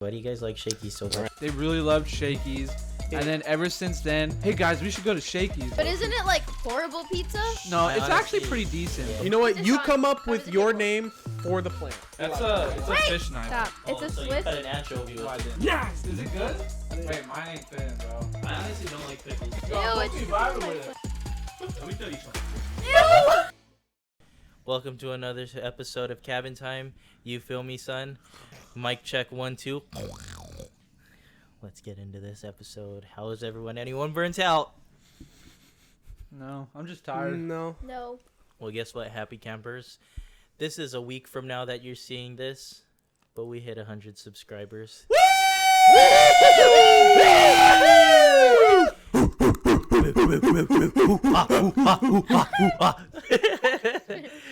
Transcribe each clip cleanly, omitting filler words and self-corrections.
Why do you guys like Shakey so much? They really loved Shakey's. And then ever since then, hey guys, we should go to Shakey's. But isn't it like horrible pizza? No, it's honestly, actually pretty decent. yeah. You know what? It's You not- come up how with is it your pickle? name for the plant. It's a Wait, fish knife. Stop. It's a So you Swiss. cut an anchovy with it. Yes! Is it good? Wait, mine ain't thin, bro. I honestly don't like pickles. Ew, it's vibing with it. Let me tell you something. Ew! Welcome to another episode of Cabin Time. You feel me, son? Mic check 1 2. Let's get into this episode. How is everyone? Anyone burnt out? No, I'm just tired. No. No. Well, guess what, happy campers? This is a week from now that you're seeing this, but we hit 100 subscribers.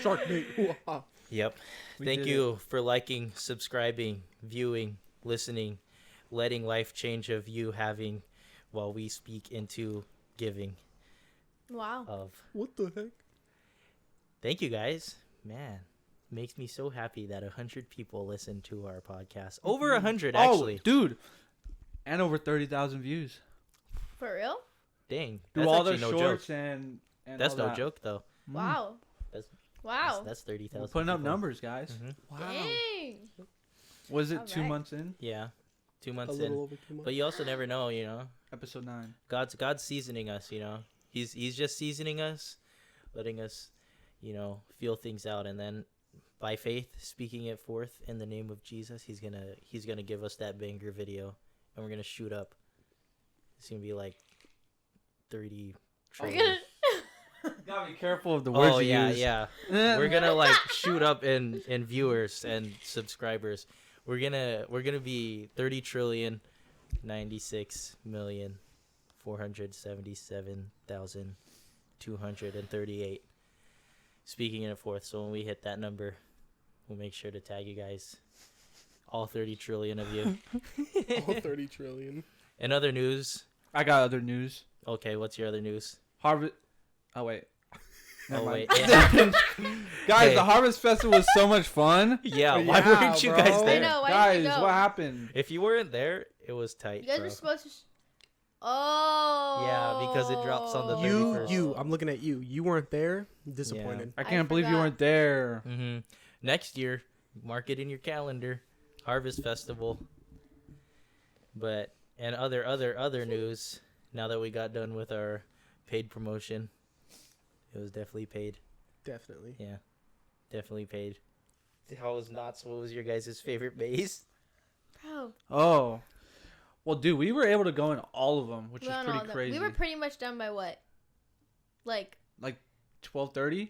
Shark bait. Yep. We Thank did you for liking, subscribing, viewing, listening, letting life change of you having while we speak into giving Wow. of. What the heck? Thank you guys. Man, makes me so happy that 100 people listen to our podcast. Over 100 actually. Oh, dude. And over 30,000 views. For real? Dang. Do That's all the actually no shorts joke. and That's all no that. joke though. Wow. That's- Wow. That's 30,000. We're putting up people. numbers, guys. Mhm. Wow. Dang. Was it All 2 right. months in? Yeah. 2 A months little in. over 2 months. But you also never know, you know. Episode 9. God's seasoning us, you know. He's just seasoning us, letting us, you know, feel things out, and then by faith, speaking it forth in the name of Jesus, he's gonna give us that banger video, and we're gonna shoot up. It's gonna be like 30 We're trillion. gonna- Gotta be careful of the words Oh you yeah, use. yeah. We're gonna like shoot up in viewers and subscribers. We're gonna be 30 trillion 96 million 477,238 speaking it forth. So when we hit that number, we'll make sure to tag you guys, all 30 trillion of you. All 30 trillion. In other news, I got other news. okay, what's your other news? Harvest. Oh, wait. Never Oh mind. wait, yeah. Guys, Hey. the Harvest Festival was so much fun. Yeah, why Yeah, weren't you guys bro. I there? know. Why Guys, did you go? what happened? If you weren't there, it was tight. You guys bro. were supposed to. Oh. Yeah, because it drops on the You, 31st. I'm looking at you. You weren't there. Disappointed. I I can't believe you forgot. weren't there. Mm-hmm. Next year, mark it in your calendar, Harvest Festival. But and other news. Now that we got done with our paid promotion, it was definitely paid. Definitely. Yeah, definitely paid. How was Knott's? What was your guys' favorite maze? Bro. Oh. Well, dude, we were able to go in all of them, which we is went pretty all the- crazy. We were pretty much done by what? Like, 12:30?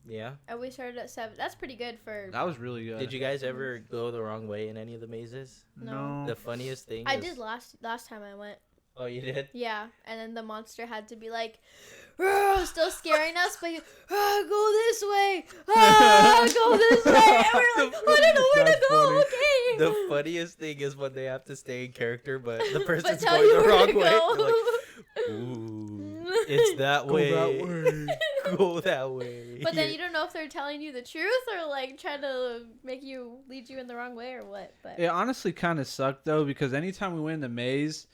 Yeah. we started at 7. That's pretty good for. That was really good. Did you guys ever go the wrong way in any of the mazes? No. The funniest thing. I is- did last time I went. Oh, you did? Yeah, and then the monster had to be like, still scaring us, but go this way, go this way, and we're like, I don't know where to That's go. funny. Okay. The funniest thing is when they have to stay in character, but the person's tell going you the where wrong to way. go. They're like, ooh, it's that Go way. that way. Go that way. But then you don't know if they're telling you the truth or like trying to lead you in the wrong way or what. But It honestly kind of sucked, though, because anytime we went in the maze,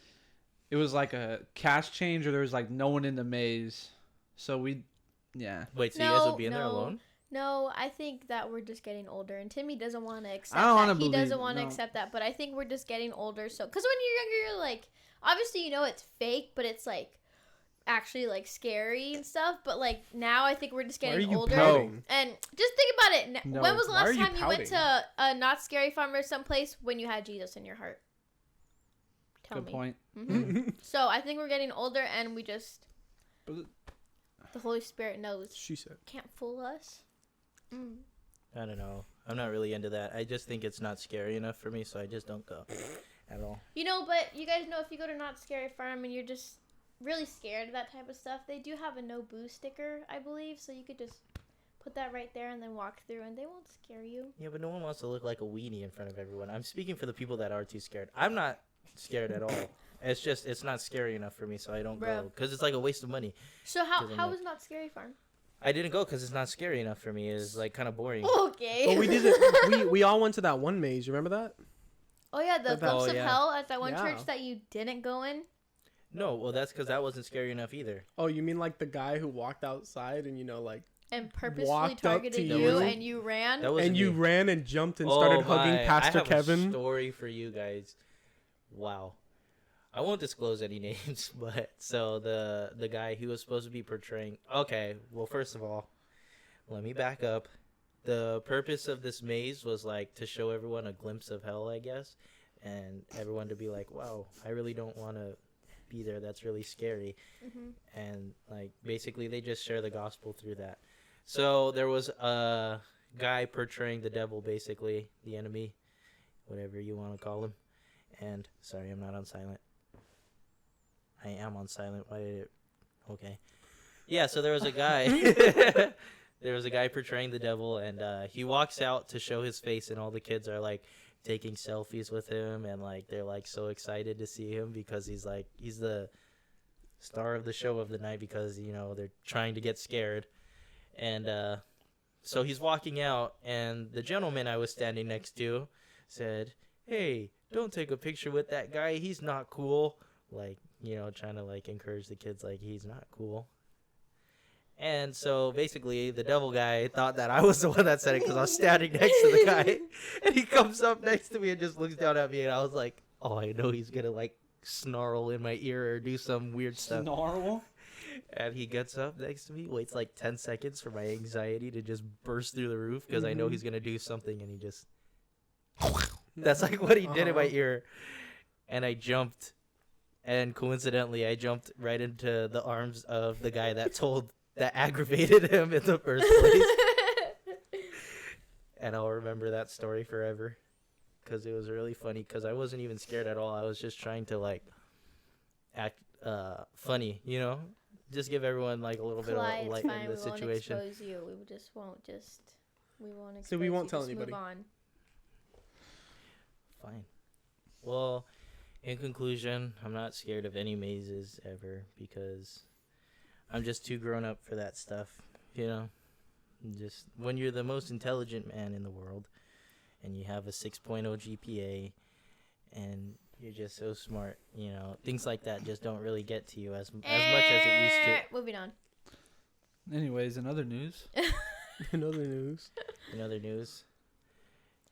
it was like a cash change or there was like no one in the maze. So yeah. Wait, so you guys No, will be in there no. alone? no, I think that we're just getting older, and Timmy doesn't want to accept I don't that. wanna He doesn't believe- want to no. accept that, but I think we're just getting older. So, because when you're younger, you're like, obviously you know it's fake, but it's like actually like scary and stuff. But like now, I think we're just Why are getting you older. pouting? And just think about it. No. When was the Why are last you time you went pouting? to a not scary farm or someplace when you had Jesus in your heart? Tell Good me. point. hmm So I think we're getting older, and we just But- the Holy Spirit knows She said. can't fool us. Mm. I don't know. I'm not really into that. I just think it's not scary enough for me, so I just don't go at all. You know, but you guys know if you go to Not Scary Farm and you're just really scared of that type of stuff, they do have a no boo sticker, I believe, so you could just put that right there and then walk through, and they won't scare you. Yeah, but no one wants to look like a weenie in front of everyone. I'm speaking for the people that are too scared. I'm not scared at all. It's just, it's not scary enough for me, so I don't go. Bruh. Because it's like a waste of money. So how 'Cause I'm how like- was Not Scary Farm? I didn't go because it's not scary enough for me. It's like kind of boring. Okay. But we didn't. We all went to that one maze. You remember that? Oh yeah, the But glimpse Oh, of yeah. hell at that one Yeah. church that you didn't go in. No, well, that's because that wasn't scary enough either. Oh, you mean like the guy who walked outside and like And purposefully Walked up targeted to you, you? and you ran. That was and you ran and jumped and started hugging Pastor I have Kevin? a story for you guys. Wow. I won't disclose any names, but so the guy he was supposed to be portraying. Okay, well, first of all, let me back up. The purpose of this maze was like to show everyone a glimpse of hell, I guess, and everyone to be like, "Wow, I really don't want to be there. That's really scary." Mhm. And like basically they just share the gospel through that. So there was a guy portraying the devil, basically the enemy, whatever you want to call him. And sorry, I'm not on silent. I am on silent. Why did it? Okay. Yeah, so there was a guy. There was a guy portraying the devil, and he walks out to show his face, and all the kids are like taking selfies with him, and like they're like so excited to see him because he's the star of the show of the night because they're trying to get scared. And so he's walking out, and the gentleman I was standing next to said, "Hey, don't take a picture with that guy. He's not cool." Like, trying to like encourage the kids, like he's not cool. And so basically the devil guy thought that I was the one that said it because I was standing next to the guy. And he comes up next to me and just looks down at me, and I was like, oh, I know he's gonna like snarl in my ear or do some weird stuff. Snarl? And he gets up next to me, waits like 10 seconds for my anxiety to just burst through the roof because I know he's gonna do something, and he just that's like what he did in my ear. And I jumped, and coincidentally I jumped right into the arms of the guy that aggravated him in the first place. And I'll remember that story forever because it was really funny because I wasn't even scared at all. I was just trying to like act funny, just give everyone like a little bit of Clyde, a it's light fine. in the We situation. won't expose you. We just won't we won't expose So we won't you. tell Just anybody. Move on. Fine. Well, in conclusion, I'm not scared of any mazes ever because I'm just too grown up for that stuff, Just when you're the most intelligent man in the world and you have a 6.0 GPA and you're just so smart, things like that just don't really get to you as much as it used to. Moving on. Anyways, in other news. In other news. In other news,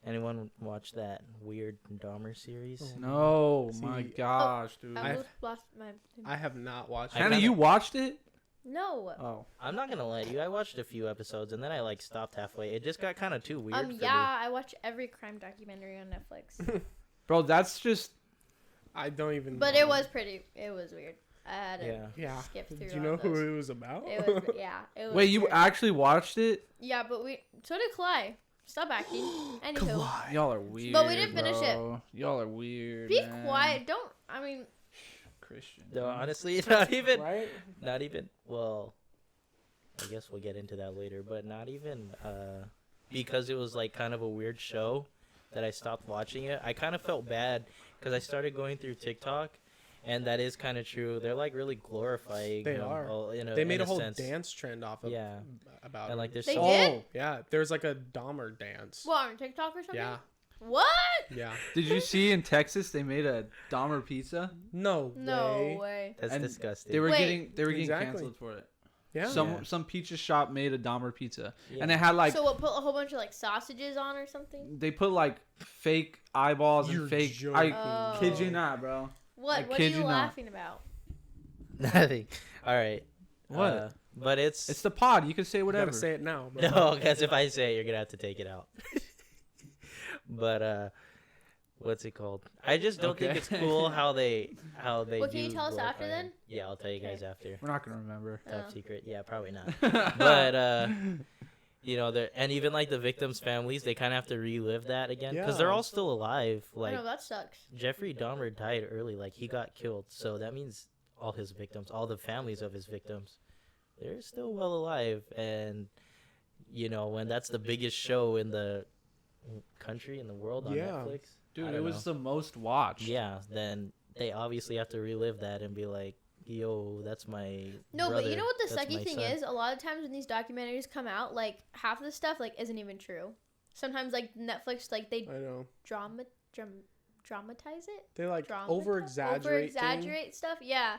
anyone watch that weird Dahmer series? Oh. No, See, my gosh, dude. I I've- almost lost my. I have not watched I Hannah, kinda- you watched it? No. Oh. I'm not gonna lie to you. I watched a few episodes and then I like stopped halfway. It just got kind of too weird. For me. Yeah, I watch every crime documentary on Netflix. Bro, that's just... I don't even But know. it was weird. I had to Yeah. Yeah. skip through Do you know all who those. it was about? It was, yeah. It was Wait, you weird. actually watched it? Yeah, but so did Cly. Stop acting. Anywho. Y'all are weird, But we didn't finish it. bro. Y'all are weird, Be man. quiet. Christian. No, honestly, not even. Right? Not even. Well, I guess we'll get into that later. But not even because it was like kind of a weird show that I stopped watching it. I kind of felt bad because I started going through TikTok, and that is kind of true. They're like really glorifying. They them are. all They made in a whole sense. dance trend off of Yeah. about And it. like there's They so did? Yeah, there's like a Dahmer dance. What, on TikTok or something? Yeah, What? yeah. Did you see in Texas they made a Dahmer pizza? No No way. that's And disgusting. They were Wait. getting Exactly. canceled for it. Yeah. Yeah. Some pizza shop made a Dahmer pizza, Yeah. and it had like So what? Put a whole bunch of like sausages on or something? they put like fake eyeballs You're and fake. joking. I Oh. kid you not, bro. What? I What are kid you you not. laughing about? Nothing. All right. What? But it's It's the pod. You can say You whatever. gotta say it now. Bro. no, because if I say it, you're gonna have to take it out. But what's it called? I just don't think Okay. it's cool how they Well, can you do tell us after glorify then? it. Yeah, I'll tell you guys Okay. after. We're not gonna remember. Top Oh. secret. Yeah, probably not. But and even like the victims' families, they kind of have to relive that again because they're Yeah. all still alive. I Like know that sucks. Jeffrey Dahmer died early, like he got killed, so that means all his victims, all the families of his victims, they're still well alive. And when that's the biggest show in the country, in the world on Yeah. Netflix, Dude, I it don't was know. the most watched. Yeah, then they obviously have to relive that and be like, yo, that's my No, but you know what the brother, that's sucky my thing son. is? A lot of times when these documentaries come out, like half of the stuff like isn't even true. Sometimes like Netflix like they I know. dramatize it. They like Dramatize? over exaggerate stuff. Yeah.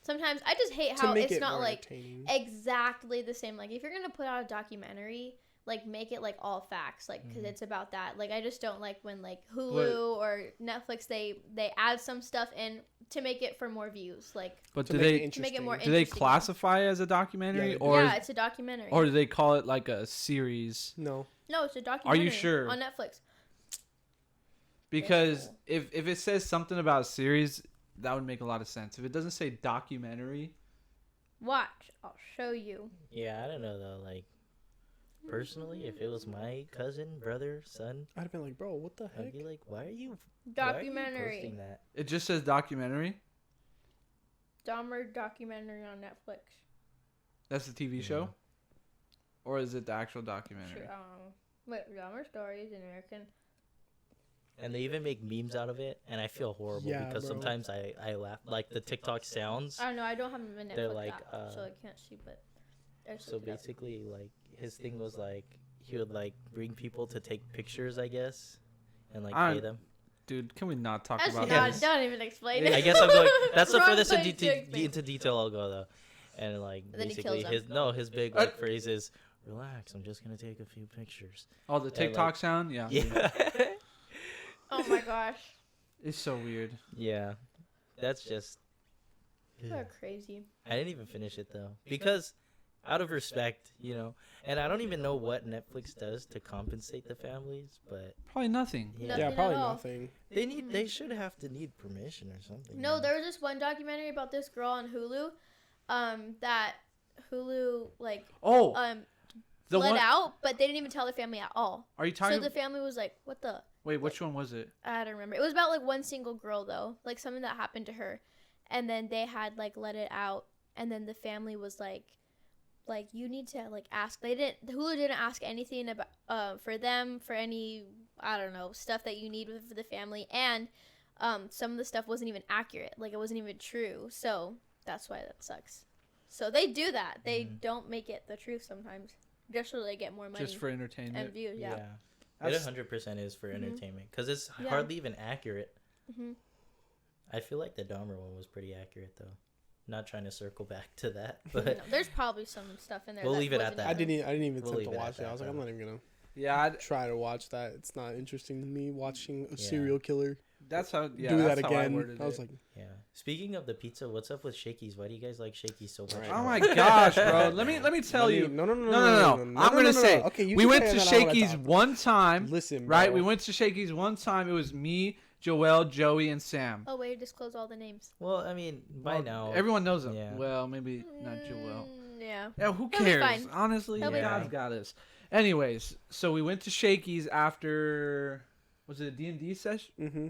Sometimes I just hate to how make it's it not more like entertaining. exactly the same. Like if you're gonna put out a documentary, like make it like all facts, like because it's about that. Like I just don't like when like Hulu or Netflix they add some stuff in to make it for more views. Like But To do make it they to make it interesting. more do they interesting. classify it as a documentary Yeah, or yeah, it's a documentary. or do they call it like a series? No. No, it's a documentary. sure? On Netflix. Because cool. if it says something about a series, that would make a lot of sense. If it doesn't say documentary, Watch, I'll show you. Yeah, I don't know though. Like, personally, if it was my cousin, brother, son, I'd have been like, bro, what the I'd heck? be like, why are you Documentary. posting that? it just says documentary. Dahmer documentary on Netflix. That's the TV show, or is it the actual documentary? Shoot, wait, Dahmer stories American. And they even make memes out of it, and I feel horrible Yeah, because bro. sometimes I laugh. Like the TikTok sounds. I don't know. I don't have a Netflix They're like, app, so I can't see. But I just So looked it up. basically, like his thing was like he would like bring people to take pictures, I guess, and like I- pay them. Dude, can we not talk Actually, about no, this? don't even explain I it. guess I'm going. That's the Wrong furthest place to explain. into detail I'll go though, and like And then he basically kills his big like phrase is, "Relax, I'm just gonna take a few pictures." Oh, the TikTok sound? Yeah. Yeah, Oh my gosh, It's so weird. yeah, that's just. you are crazy. I didn't even finish it though because, out of respect, you know, and I don't even know what Netflix does to compensate the families, but Probably nothing. yeah, Nothing Yeah, at probably all. nothing. they should have to need permission or something. No, man. there was this one documentary about this girl on Hulu, that Hulu like Oh, the let one. out, but they didn't even tell the family at all. Are you So talking? the family was like, "What the?" Wait, which one was it? I don't remember. It was about like one single girl though, like something that happened to her, and then they had like let it out, and then the family was like you need to like ask. Hulu didn't ask anything about for them for any I don't know stuff that you need for the family, and some of the stuff wasn't even accurate, like it wasn't even true. So that's why that sucks. So they do that. They don't make it the truth sometimes, just so they get more money Just for entertainment. and views. Yeah. It That's- 100% is for entertainment because it's Yeah. hardly even accurate. hmm I feel like the Dahmer one was pretty accurate though. Not trying to circle back to that, No, but there's probably some stuff in there. We'll that leave it at wasn't that. I even- didn't even We'll attempt leave to it at watch it. I that, was like, though. I'm not even gonna Yeah, try to watch that. It's not interesting to me watching a Yeah. serial killer that's how. Yeah, do that that's how I again. worded I was it. like, yeah. Speaking of the pizza, what's up with Shakey's? Why do you guys like Shakey's so much? Alright. Oh my gosh, bro! Let me tell you. No. I'm gonna say. Okay, you We can went say to that, I wanna Shakey's talk. one time. Listen, Right, bro. we went to Shakey's one time. It was me, Joel, Joey, and Sam. Oh, way to disclose all the names. Well, I mean, by Well, now everyone knows them. Yeah. Well, maybe not Joel. Yeah. Yeah, who He'll be cares? fine. Honestly, He'll be God's fine. got us. Anyways, so we went to Shakey's after. Was it a D&D session? Mm-hmm.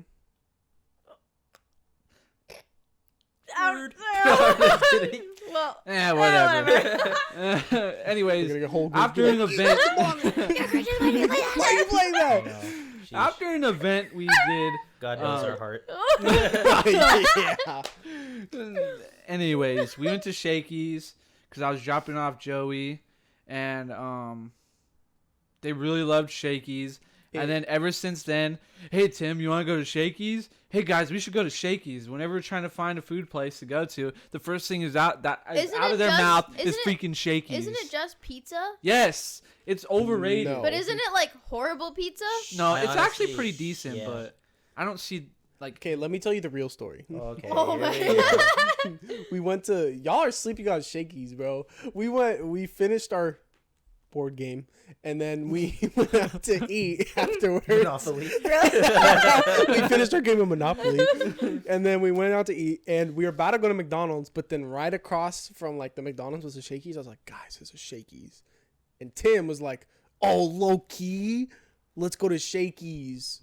Well, Whatever. Anyways, We're gonna get whole group after an together. event, Why you play I that? know. Sheesh. after an event we did. God knows uh, our heart. Yeah. Anyways, we went to Shakey's because I was dropping off Joey, and they really loved Shakey's. And then ever since then, hey Tim, you want to go to Shakey's? Hey guys, we should go to Shakey's. Whenever we're trying to find a food place to go to, the first thing is out Isn't of it their just- mouth is isn't it- freaking Shakey's. isn't it just pizza? Yes, it's overrated. No. But isn't it like horrible pizza? No, I it's actually honestly- pretty decent, yeah. but I don't see like. Okay, let me tell you the real story. Okay. Oh my here we go. We went to y'all are sleeping on Shakey's, bro. We finished our board game and then we went out to eat afterwards. Monopoly. We finished our game of Monopoly and then we went out to eat and we were about to go to McDonald's, but then right across from like the McDonald's was a Shakey's. I was like, guys, there's a Shakey's. And Tim was like, oh, low key, let's go to Shakey's.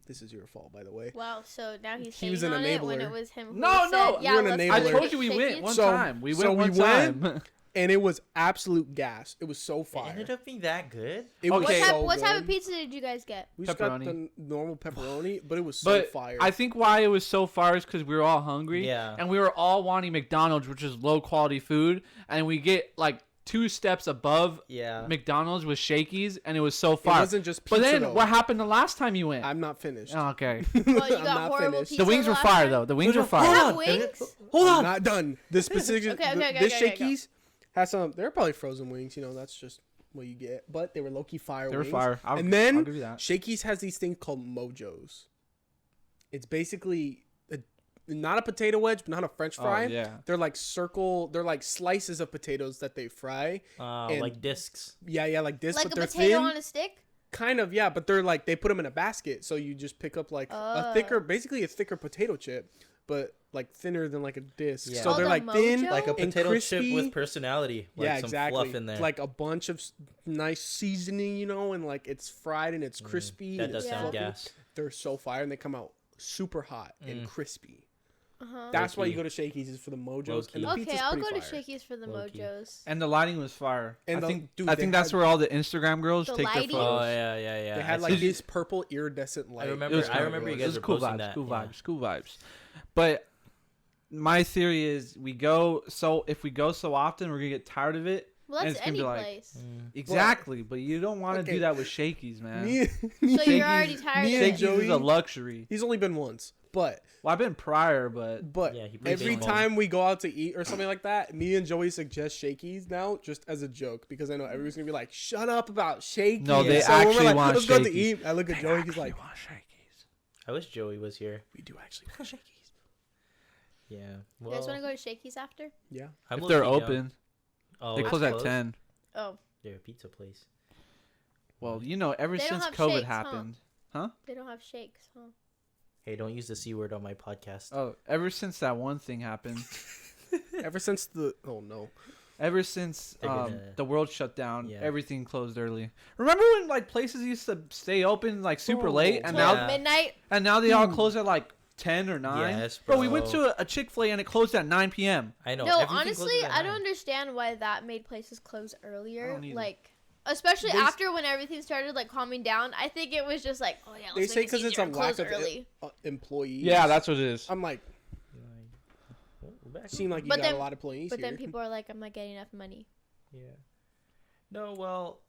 This is your fault, by the way. Wow, so now he's He was hating an on it when enabler. it was him who No, said, no, yeah, you're an let's enabler. go I to told you we Shakey's. went one So- time. We so went we one time. And it was absolute gas. It was so It fire. ended up being that good. It was Okay. so What type good. of pizza did you guys get? We just got Pepperoni. the normal pepperoni, but it was so But fire. I think why it was so far is because we were all hungry. Yeah. And we were all wanting McDonald's, which is low quality food. And we get like 2 steps above Yeah. McDonald's with Shakey's, and it was so It far. wasn't just pizza. But then though. what happened the last time you went? I'm not finished. Oh, okay. Well, you I'm got not horrible finished. pizza The wings were last fire time? though. The wings were They fire. have wings? Hold I'm on. not done. The specific. Okay, okay, this okay, okay, Shakey's has some. They're probably frozen wings. You know, that's just what you get. But they were low-key fire They were wings. fire. And I'll then give you that. Shakey's has these things called mojos. It's basically not a potato wedge, but not a French fry. Oh, yeah. They're like they're like slices of potatoes that they fry. And- Like discs. Yeah, like this, Like but a they're potato thin. on a stick? Kind of, yeah, but they're like they put them in a basket, so you just pick up like a thicker, basically a thicker potato chip, but like thinner than like a disc. Yeah. So Oh, they're the like thin, mojo? Like a and potato crispy. chip with personality. Like yeah, some exactly. fluff in there. Like a bunch of nice seasoning, you know, and like it's fried and it's crispy. That and does it's Yeah. sound fluffy. gas. They're so fire, and they come out super hot and crispy. Uh-huh. That's why you Low-key. go to Shakey's is for the mojos, Low-key. and the Okay, pizza's I'll pretty go to fire. Shakey's for the Low-key. mojos. And the lighting was fire. And I think dude, I they think that's had- where all the Instagram girls The take their lighting? Oh photos. yeah. They had I like see- this purple iridescent light. remember- It was I kinda remember you cool. guys It was were cool posting vibes, that, cool yeah. vibes, cool vibes. But my theory is we go so often we're gonna get tired of it. Well, And that's it's gonna any be like- place. Exactly, but you don't want to Okay. do that with Shakey's, man. Me, So Shakey's- you're already tired me of and it. Shakey's Joey- is a luxury. he's only been once, but Well, I've been prior, but Yeah, he plays every baseball. time we go out to eat or something like that, me and Joey suggest Shakey's now just as a joke because I know everyone's gonna be like, "Shut up about Shakey's." No, they So when we're actually like, want let's go to Shakey's. eat. I look at Joey, he's like, want Shakey's. I wish Joey was here. "We do actually want Shakey's." Yeah. You guys Well, want to go to Shakey's after? Yeah, I'm If they're low-key down. open, Oh, they it's close at closed? 10. Oh, They're a pizza place. Well, you know, ever They don't since have COVID shakes, huh? happened. they don't have shakes, huh? Hey, don't use the C word on my podcast. Oh, ever since that one thing happened, ever since no, ever since They're gonna- the world shut down, Yeah. everything closed early. Remember when like places used to stay open like super Oh. late, and Yeah. now Midnight? they all close at like 10 or 9? Yes, bro. We went bro. to a Chick-fil-A and it closed at 9 p.m. I know. No, everything honestly, closes at I don't 9. understand why that made places close earlier. don't either. Like, especially They- after when everything started like calming down. I think it was just like, oh yeah, they let's say make it because it's easier a and lack close of early. employees. that's what it is. I'm like, Well, we're back. seem like you But got then- a lot of employees But here. then people are like, I'm not getting enough money. Yeah. No, well,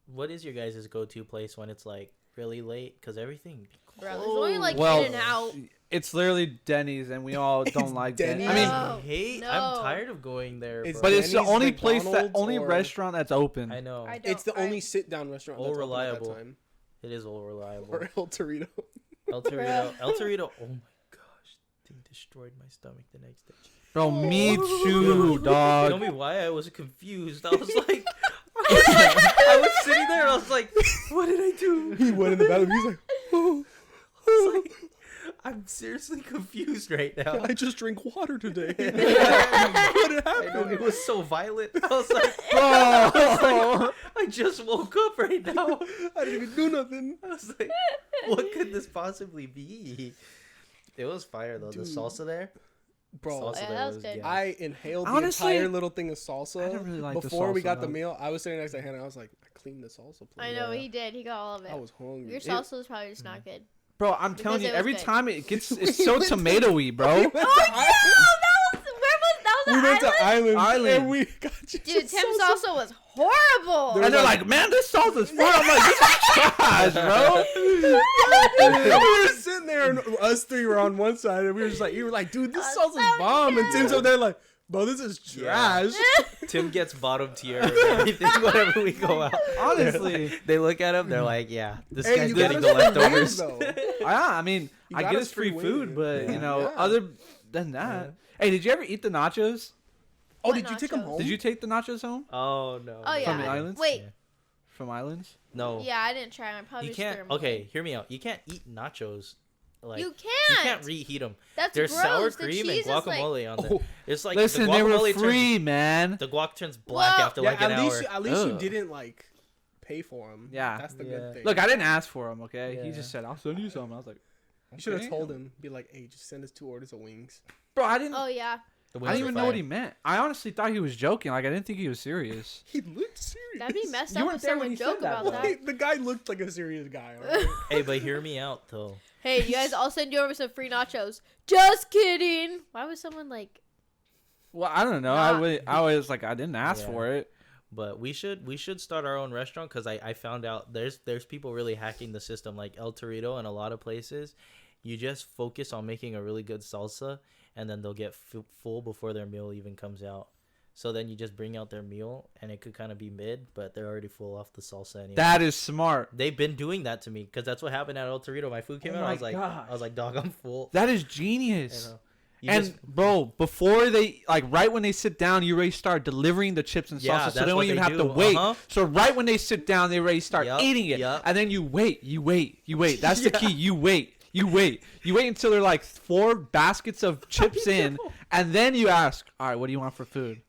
what is your guys' go-to place when it's like really late? Because everything. Bro, there's only like Well, In and Out. It's literally Denny's, and we all don't like Denny's? Denny's. I mean, No. I hate. no. I'm tired of going there. It's Bro. but it's the Denny's, only place McDonald's, only or- restaurant that's open. I know. I don't, It's the only I- sit-down restaurant All that's reliable. open at that time. It is all reliable. Or El Torito. El Torito. El Torito. Oh my gosh, thing destroyed my stomach the next day. Bro, me Oh. too, dog. Tell me why I was confused. I was like, I was sitting there and I was like, what did I do? He went in the bathroom. He's like, "Oh, I was like, I'm seriously confused right now. I just drink water today." What I know, happened? it was so violent. I was like, Bro. I just woke up right now. I didn't even do nothing. I was like, what could this possibly be? It was fire though. Dude. The salsa there. Bro, Salsa Yeah, there that was good. gas. I inhaled Honestly, the entire little thing of salsa I don't really like the before we salsa, got the though. meal. I was sitting next to Hannah. I was like, I cleaned the salsa plate. I know Yeah. he did. He got all of it. I was hungry. Your salsa was probably just not good. Bro, I'm telling Because you, it was every good. time it's so tomatoey, bro. That we was went to island? Island, and Island. we got you Dude, some Tim's salsa. salsa was horrible. There And they're like- like, man, this salsa's fire. I'm like, this is trash, bro. And we were sitting there, and us three were on one side, and we were just like, you were like, dude, this That's salsa's so bomb. And good. Tim's over there like, bro, this is Yeah. trash. Tim gets bottom tier of everything whenever we go out. Honestly. They look at him. They're like, yeah, this Hey, guy's you got getting us the free leftovers. wings, though. I mean, You I got get us us free free food, wings. but, you know, Yeah. other than that. Hey, did you ever eat the nachos? Oh, What did you take them nachos? home? Did you take the nachos home Oh no. Oh, yeah. From the islands? Wait. from Islands? No. Yeah, I didn't try. I probably You just threw can't. 'em away. Okay, hear me out. You can't eat nachos. Like You you can't. can't reheat them. That's There's gross. sour The cream and cheese is like- guacamole on there. Oh. It's like Listen, the they were guacamole free, man. turns the guac turns black Well- after Yeah, like an hour. at least you Ugh. didn't like pay for them. Yeah. That's the Yeah. good thing. Look, I didn't ask for them, okay? He Yeah. just said, I'll send you some. I was like, you should have okay. told him, be like, hey, just send us 2 orders of wings. Bro, I didn't. Oh yeah. The I wings didn't were even know what fire. he meant. I honestly thought he was joking. Like, I didn't think he was serious. He looked serious. That'd be messed You up weren't if there when someone he said joke that, about though. that. Wait, the guy looked like a serious guy. Alright? Hey, but hear me out though. Hey, you guys, I'll send you over some free nachos. Just kidding. Why was someone like? Well, I don't know. Nah. I was like, I didn't ask Yeah. for it. But we should start our own restaurant because I found out there's people really hacking the system like El Torito and a lot of places. You just focus on making a really good salsa, and then they'll get full before their meal even comes out. So then you just bring out their meal, and it could kind of be mid, but they're already full off the salsa anyway. That is smart. They've been doing that to me because that's what happened at El Torito. My food came Oh out. my I was like, dog, I'm full. That is You genius. know? You And just- bro, before they right when they sit down, you already start delivering the chips and salsa, Yeah, so that's they don't what even they have to do. wait. Uh-huh. So right when they sit down, they already start Yup, eating it, yup. and then you wait. That's the Yeah. key. You wait until they're like 4 baskets of chips in, and then you ask, all right, what do you want for food?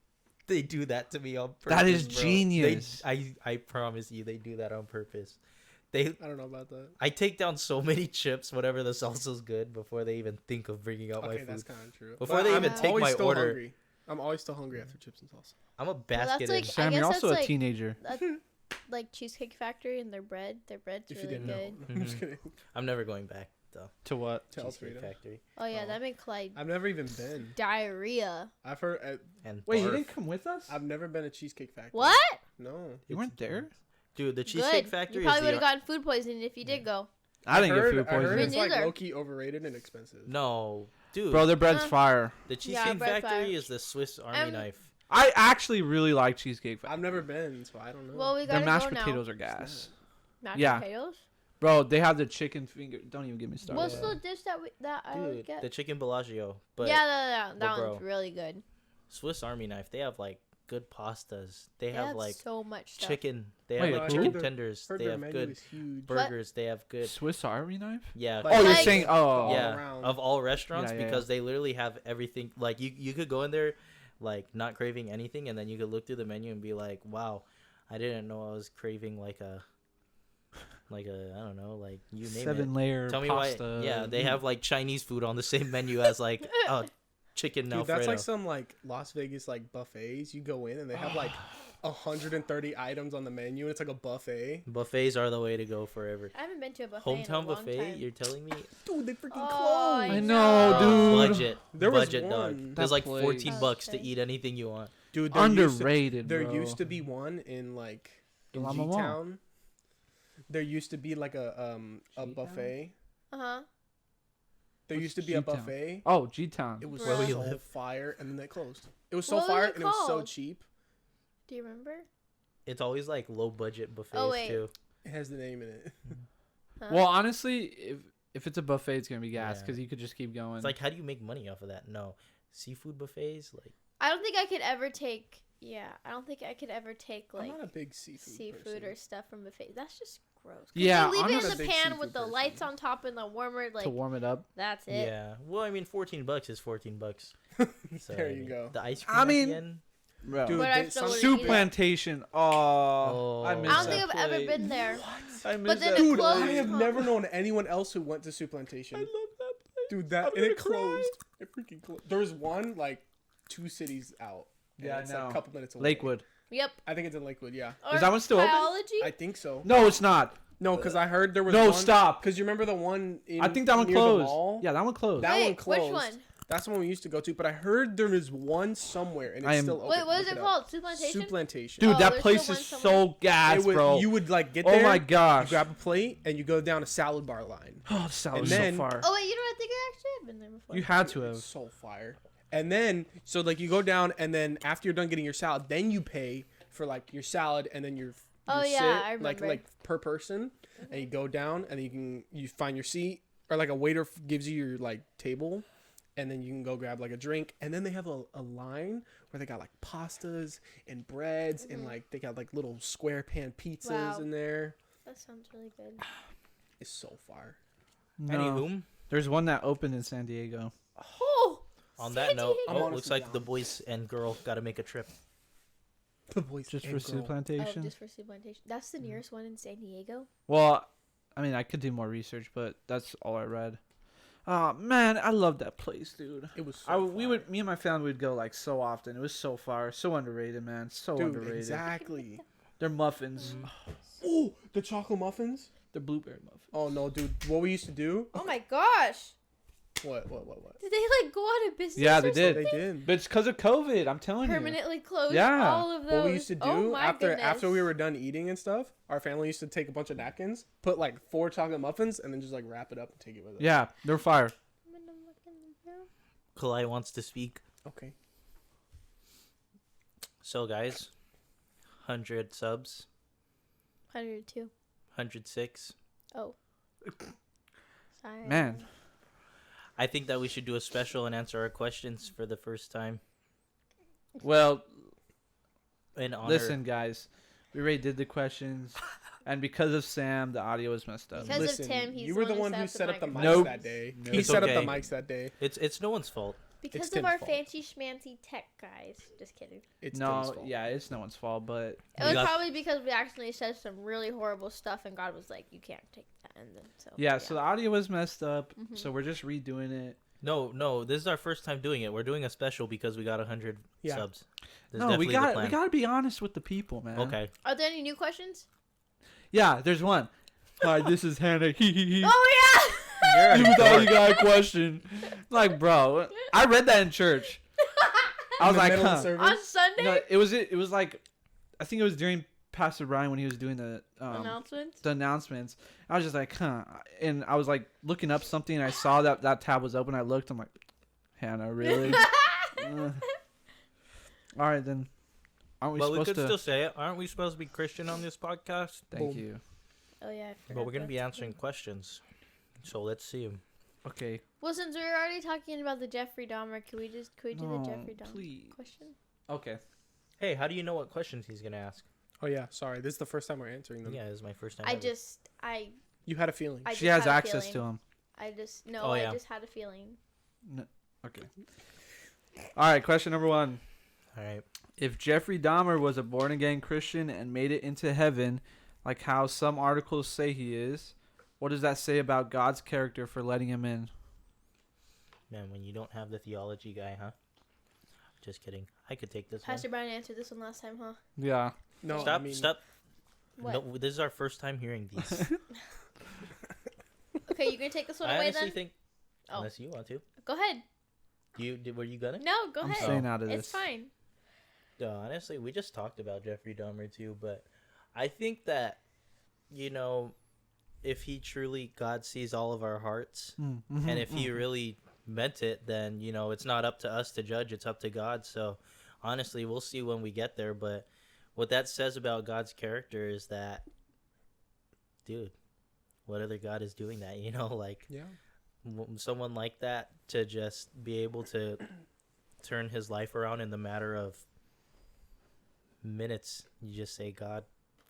They do that to me on purpose. That is bro. genius. I promise you, they do that on purpose. They I don't know about that. I take down so many chips whenever the salsa's good before they even think of bringing out my Okay, food. that's kind of true. Before But they I'm even take always my still order. hungry. I'm always still hungry after chips and salsa. I'm a that's basket. like- Sam, guess you're also that's a like- teenager. That's like Cheesecake Factory and their bread's If you really didn't good. know, I'm just kidding. I'm never going back though. To what? To El Cheesecake Torito. Factory Oh yeah, Oh. that makes like I've never even been. diarrhea. I've heard. and Wait, you barf. didn't come with us? I've never been to Cheesecake Factory. What? No. You weren't there? Dude, the Cheesecake Good. Factory You probably is would the have gotten food poisoning if you did go. I didn't heard, get food I heard poisoning. it's Me like neither. low-key overrated and expensive. no, dude. Bro, their bread's Uh, fire. The Cheesecake bread Factory fire. is the Swiss Army knife. I actually really like Cheesecake Factory. I've never been, so I don't know. Well, we Their gotta mashed go potatoes now. are gas. Mashed Yeah. potatoes. Bro, they have the chicken finger. Don't even get me started. What's the dish that I would Dude, get? the chicken Bellagio. But yeah, that but one's bro. really good. Swiss Army knife, they have like good pastas. They They have have like so much stuff. chicken. They Wait, have like who? chicken tenders. Heard They their have menu good is huge. burgers. They have good. Swiss Army knife? Yeah. Like- Oh, you're Like- saying all Yeah, around. of all restaurants Yeah, yeah, because they literally have everything. Like you could go in there, like not craving anything, and then you could look through the menu and be like, "Wow, I didn't know I was craving like a I don't know, like you name 7-layer it." Tell me pasta. why? Yeah, they have like Chinese food on the same menu as like chicken Dude, Alfredo. that's like some like Las Vegas like buffets. You go in and they have like 130 items on the menu, and it's like a buffet. Buffets are the way to go forever. I haven't been to a buffet in a Hometown long buffet? time. You're telling me? Dude, they freaking Oh, closed. I know, dude. Budget. There was budget, dog. one. There's That like place. 14 Oh, bucks to okay. eat anything you want. Dude, Underrated, There bro. used to be one in like in Llama G Mall. Town. There used to be like a G-Town? buffet. Uh huh. There What's used to be a G-Town? buffet. Oh, G-Town. It was Where we so live. fire, and then they closed. It was so What was fire, it and it was so called? cheap. Do you remember? It's always like low budget buffets Oh, wait. too. It has the name in it. Huh? Well, honestly, if it's a buffet, it's going to be gas Yeah. because you could just keep going. It's like, how do you make money off of that? No, seafood buffets, like I don't think I could ever take. Yeah, I don't think I could ever take I'm like not a big seafood person. or stuff from buffet. That's just gross. 'Cause Yeah, they I'm leave it not in a the big pan seafood with the person. lights on top and the warmer. Like to warm it up. that's it. yeah. Well, I mean, $14 is $14. So, There I you mean, go. The ice cream. I at mean- the end, Bro. Dude, But I they- still some- wouldn't Soup eat it. Plantation. Oh, I Oh. miss I don't that think I've ever place. been there. I miss But then that it Dude, closed. I have Huh. never known anyone else who went to Soup Plantation. I love that place. Dude, that I'm and it gonna cry. closed. It freaking closed. There was one like 2 cities out. and Yeah, I it's like know. a couple minutes away. Lakewood. Yep. I think it's in Lakewood. Yeah. Or that one still open? biology? I think so. No, it's not. No, because I heard there was No, one, stop. Because you remember the one in I think that one near the closed. mall? Yeah, that one closed. That Wait, one closed. which one? That's the one we used to go to, but I heard there is one somewhere and I it's am- still open. Wait, what is Look it up. called? Soup Plantation? Soup Plantation. Dude, Oh, that there's place still is one so gas, It was- bro. You would like get Oh there, my you gosh. grab a plate, and you go down a salad bar line. Oh, the salad and was then- so far. Oh wait, you know what? I think I actually have been there before. You had to have. It's so fire. And then, so like you go down, and then after you're done getting your salad, then you pay for like your salad, and then your Oh, sit, yeah, I remember. like per person, and you go down, and you find your seat, or like a waiter gives you your like table, and then you can go grab like a drink, and then they have a line where they got like pastas and breads, and like they got like little square pan pizzas Wow. in there. That sounds really good. It's so fire. No. Anywho, There's one that opened in San Diego. Oh. on that San note, Diego. oh, looks like the boys and girl got to make a trip. The boys Just and for Soup girl. Oh, Plantation. just for Soup Plantation. That's the nearest one in San Diego. Well, I mean, I could do more research, but that's all I read. Man, I love that place, dude. It was. So Me and my family would go like so often. It was so far, so underrated, man. So Dude, underrated. exactly. Their muffins, Oh, the chocolate muffins. they're blueberry muffins. Oh no, dude! What we used to do? Oh my gosh. What? Did they like go out of business? Yeah, they or did. something? They did. But it's because of COVID. I'm telling you. Permanently closed Yeah. all of those. What we used to do Oh my after goodness. we were done eating and stuff, our family used to take a bunch of napkins, put like 4 chocolate muffins, and then just like wrap it up and take it with us. Yeah, they're fire. Kalai wants to speak. Okay. So guys, 100 subs, 102. 106. Oh. Sorry. Man. I think that we should do a special and answer our questions for the first time Well, in honor. listen, guys. We already did the questions. And because of Sam, the audio is messed up. Because Listen, of Tim, he's you were the one who set set up the mics Nope. that day. Nope. He It's set up okay. the mics that day. It's no one's fault. Because It's of Tim's our fault. fancy schmancy tech guys. Just kidding. It's Tim's No, fault. yeah, it's no one's fault, but It was got- probably because we actually said some really horrible stuff, and God was like, "You can't take that." And then yeah, so the audio was messed up, Mhm. so we're just redoing it. No, this is our first time doing it. We're doing a special because we got 100 Yeah. subs. This is No, we definitely the got plan. we got to be honest with the people, man. Okay. Are there any new questions? Yeah, there's one. Hi, this is Hannah. Hee hee hee. Oh You're You a thought dork. you got a question? Like, bro, I read that in church. I was In the like, middle of huh. the yeah! service? On Sunday. No, it was like, I think it was during Pastor Brian when he was doing the Announcements. announcements. I was just like, huh. And I was like looking up something, and I saw that tab was open. I looked. I'm like, Hannah, really? All right, then. Aren't we But we supposed could to? still say it. Aren't we supposed to be Christian on this podcast? Thank Boom. you. Oh yeah. I forgot But we're going to that. be answering questions. So let's see them. Okay. Well, since we were already talking about the Jeffrey Dahmer, could we do No, the Jeffrey Dahmer please. question? Okay. Hey, how do you know what questions he's going to ask? Oh yeah, sorry. This is the first time we're answering them. Yeah, this is my first time. I ever. just You had a feeling. I She just has had a access to feeling. him. I just Oh, yeah. I just had a feeling. Okay. All right. Question number 1. All right. If Jeffrey Dahmer was a born-again Christian and made it into heaven, like how some articles say he is, what does that say about God's character for letting him in? Man, when you don't have the theology guy, huh? Just kidding. I could take this Pastor Brian answered this one last time, huh? Yeah. No, one. Stop, I mean, stop. What? No, this is our first time hearing these. Okay, you gonna take this one I away honestly then? think, Oh. unless you want to. Go ahead. Were you gonna? No, go I'm ahead. staying out of this. It's fine. No, honestly, we just talked about Jeffrey Dahmer too, but I think that, if he truly, God sees all of our hearts, Mm-hmm. and if he really meant it, then, it's not up to us to judge, it's up to God. So honestly, we'll see when we get there, but what that says about God's character is that, dude, what other God is doing that, like yeah. someone like that to just be able to turn his life around in the matter of minutes. You just say, God,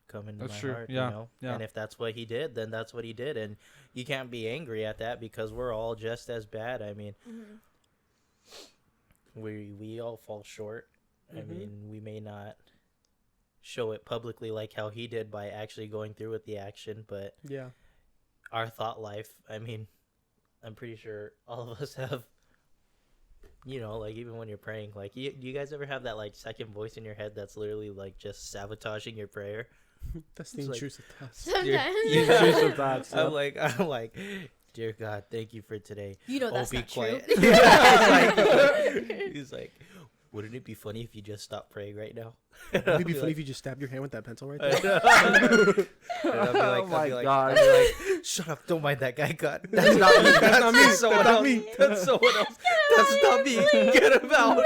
come into That's my true. heart, Yeah, yeah. And if that's what he did, then that's what he did, and you can't be angry at that because we're all just as bad. I mean, Mhm. we all fall short. I Mhm. mean, we may not show it publicly like how he did by actually going through with the action, but Yeah. our thought life, I mean, I'm pretty sure all of us have, like even when you're praying, like you guys ever have that like second voice in your head that's literally like just sabotaging your prayer? That's the It's like- intrusive thoughts. Sometimes. Yeah. Intrusive thoughts, I'm like, dear God, thank you for today. You know that's be not quiet. true. He's like, wouldn't it be funny if you just stopped praying right now? Would it be funny if you just stabbed your hand with that pencil right I there? know. And I'll be like, Oh my I'll God. be like, shut up! Don't mind that guy. God, that's not me. That's not me. Someone That's not else. me. That's someone else. That's not me. Get him out.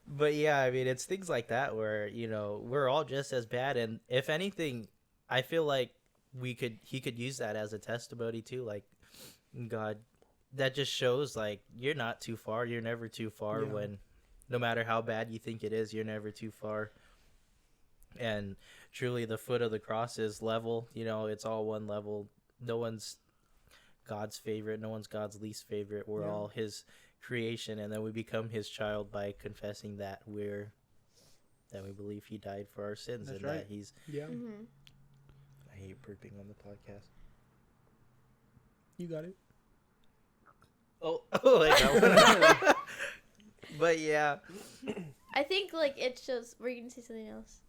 But yeah, I mean, it's things like that where we're all just as bad, and if anything, I feel like he could use that as a testimony too. Like, God, that just shows like you're not too far. You're never too far. Yeah. When no matter how bad you think it is, you're never too far. And truly, the foot of the cross is level. It's all one level. No one's God's favorite. No one's God's least favorite. We're Yeah. all his creation, and then we become his child by confessing that we believe he died for our sins. That's and right. that he's Yeah. Mhm. I hate burping on the podcast. You got it. Oh, I got one. But yeah, I think like it's just. Were you gonna say something else?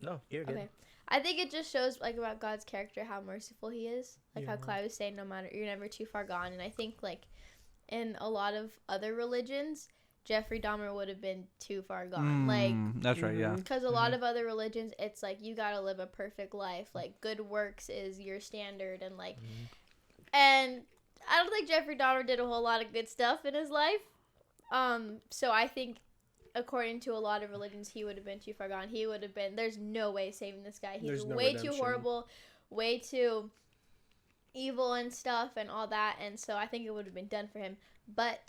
no, you're good. Okay. I think it just shows like about God's character, how merciful He is. Like how Yeah. Clyde was saying, no matter, you're never too far gone. And I think like in a lot of other religions, Jeffrey Dahmer would have been too far gone. Like, That's right. Yeah. because a lot of other religions, it's like you gotta live a perfect life. Like good works is your standard, and like, and I don't think Jeffrey Dahmer did a whole lot of good stuff in his life. So I think, according to a lot of religions, he would have been too far gone. He would have been. There's no way saving this guy. He's There's no way too redemption. horrible, way too evil and stuff and all that. And so I think it would have been done for him. But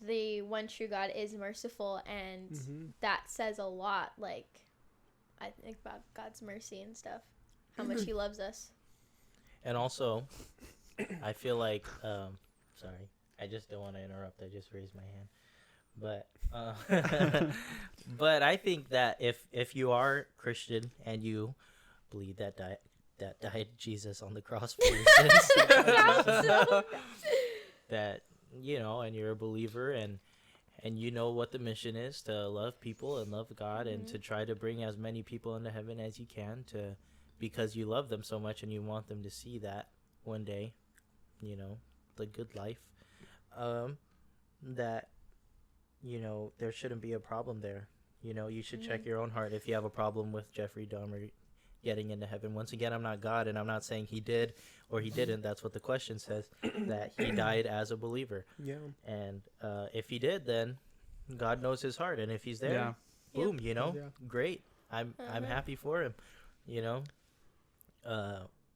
the one true God is merciful, and that says a lot. Like, I think about God's mercy and stuff, how much He loves us. And also, I feel like, sorry, I just don't want to interrupt. I just raised my hand. But, but I think that if you are Christian and you believe that died Jesus on the cross for your sins, that, you know, and you're a believer and you know what the mission is, to love people and love God and to try to bring as many people into heaven as you can, to because you love them so much and you want them to see that one day, you know, the good life, that, you know, there shouldn't be a problem there. You know, you should check your own heart if you have a problem with Jeffrey Dahmer getting into heaven. Once again, I'm not God, and I'm not saying he did or he didn't. That's what the question says, that he died as a believer. Yeah. And if he did, then God knows his heart, and if he's there, Yeah. boom, you know, Yeah. great. I'm happy for him. You know,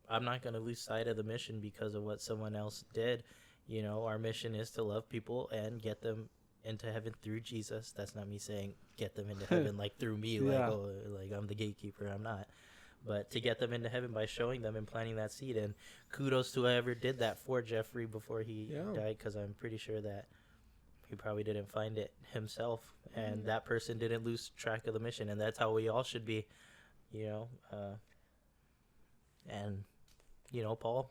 I'm not gonna lose sight of the mission because of what someone else did. You know, our mission is to love people and get them into heaven through Jesus. That's not me saying get them into heaven like through me, like Yeah. oh, like I'm the gatekeeper. I'm not. But to get them into heaven by showing them and planting that seed. And kudos to whoever did that for Jeffrey before he died, because I'm pretty sure that he probably didn't find it himself, and that person didn't lose track of the mission. And that's how we all should be, you know. And you know, Paul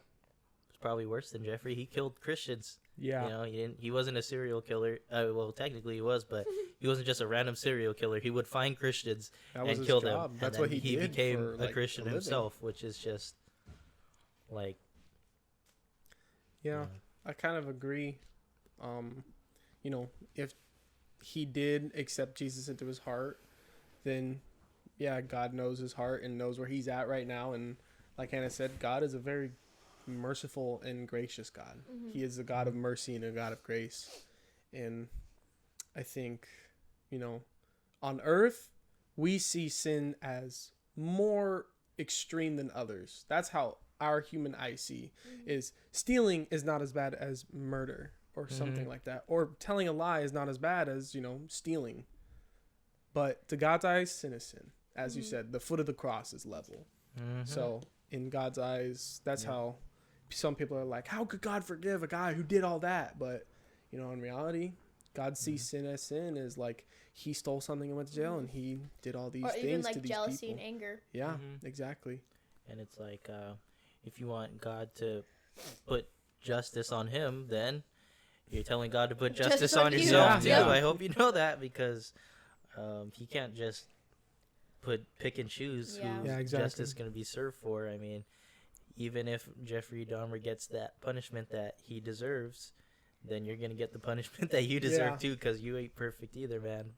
was probably worse than Jeffrey. He killed Christians. Yeah. You know, he wasn't a serial killer. Well, technically he was, but he wasn't just a random serial killer. He would find Christians That was and his kill job. them. That's and what then he did became for, a like, Christian a living. himself, which is just like, Yeah, I kind of agree. You know, if he did accept Jesus into his heart, then yeah, God knows his heart and knows where he's at right now. And like Hannah said, God is a very merciful and gracious God. He is a God of mercy and a God of grace. And I think, you know, on earth, we see sin as more extreme than others. That's how our human eye see is stealing is not as bad as murder or something like that. Or telling a lie is not as bad as, you know, stealing. But to God's eyes, sin is sin. As you said, the foot of the cross is level. So in God's eyes, that's how some people are like, how could God forgive a guy who did all that? But, you know, in reality, God sees sin as sin, is like he stole something and went to jail and he did all these Or things even to like these jealousy people. and anger. Yeah, exactly. and it's like, if you want God to put justice on him, then you're telling God to put justice on you. yourself too. Yeah. I hope you know that, because he can't just pick and choose Yeah. who Yeah, exactly. justice is going to be served for. I mean, even if Jeffrey Dahmer gets that punishment that he deserves, then you're going to get the punishment that you deserve Yeah. too, because you ain't perfect either, man.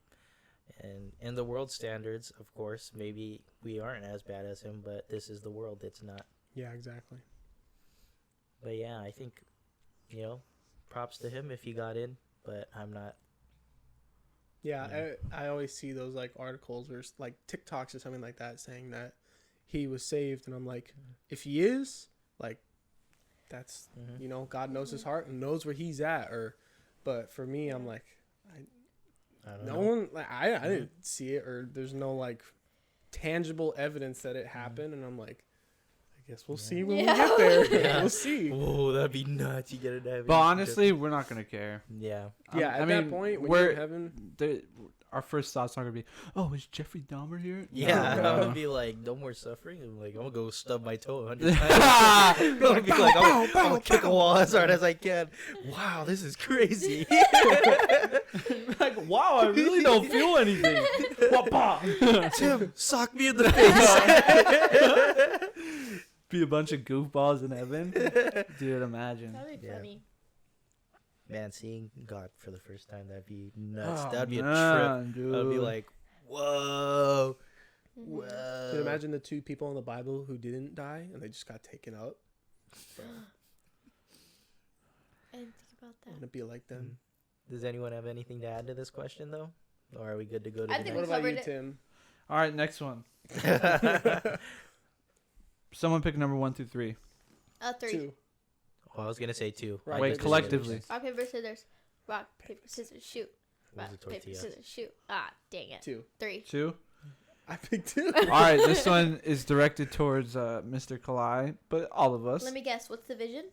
And in the world standards, of course, maybe we aren't as bad as him, but this is the world. It's not. Yeah, exactly. But yeah, I think, you know, props to him if he got in, but I'm not. Yeah, I always see those like articles or like TikToks or something like that saying that he was saved, and I'm like, if he is, like, that's you know, God knows his heart and knows where he's at. Or, but for me, I'm like, I don't no know. one, like, I didn't see it, or there's no like tangible evidence that it happened, and I'm like, I guess we'll see when we get there. Yeah. We'll see. Whoa, that'd be nuts. You get it. But honestly, we're not gonna care. Yeah. Yeah, at that point, when you're in heaven, our first thoughts aren't gonna be, oh, is Jeffrey Dahmer here? Yeah, No, I'm no. gonna be like, no more suffering. I'm like, I'm gonna go stub my toe 100 times. I'm gonna be like, I'm gonna kick a wall as hard as I can. Wow, this is crazy. Like, wow, I really don't feel anything. Tim, sock me in the face. Be a bunch of goofballs in heaven. Dude, imagine. That'd be Yeah. funny. Man, seeing God for the first time, that'd be nuts. Oh, That'd be a man, trip. I'd be dude. like, whoa. Mhm. Whoa. Can you imagine the 2 people in the Bible who didn't die and they just got taken up? I didn't think about I want that. to be like them. Does anyone have anything to add to this question, though? Or are we good to go to I the think What we about you, covered it. Tim? All right, next one. next? Someone pick number 1 through 3. 3. 2. Well, I was gonna say 2. Right, Wait, paper, collectively. Rock, paper, scissors. Rock, paper, scissors, shoot. What Rock, was the paper, tortilla? scissors, shoot. Ah, dang it. 2. 3. 2. I picked 2. All right, this one is directed towards Mr. Kalai, but all of us. Let me guess. What's the vision?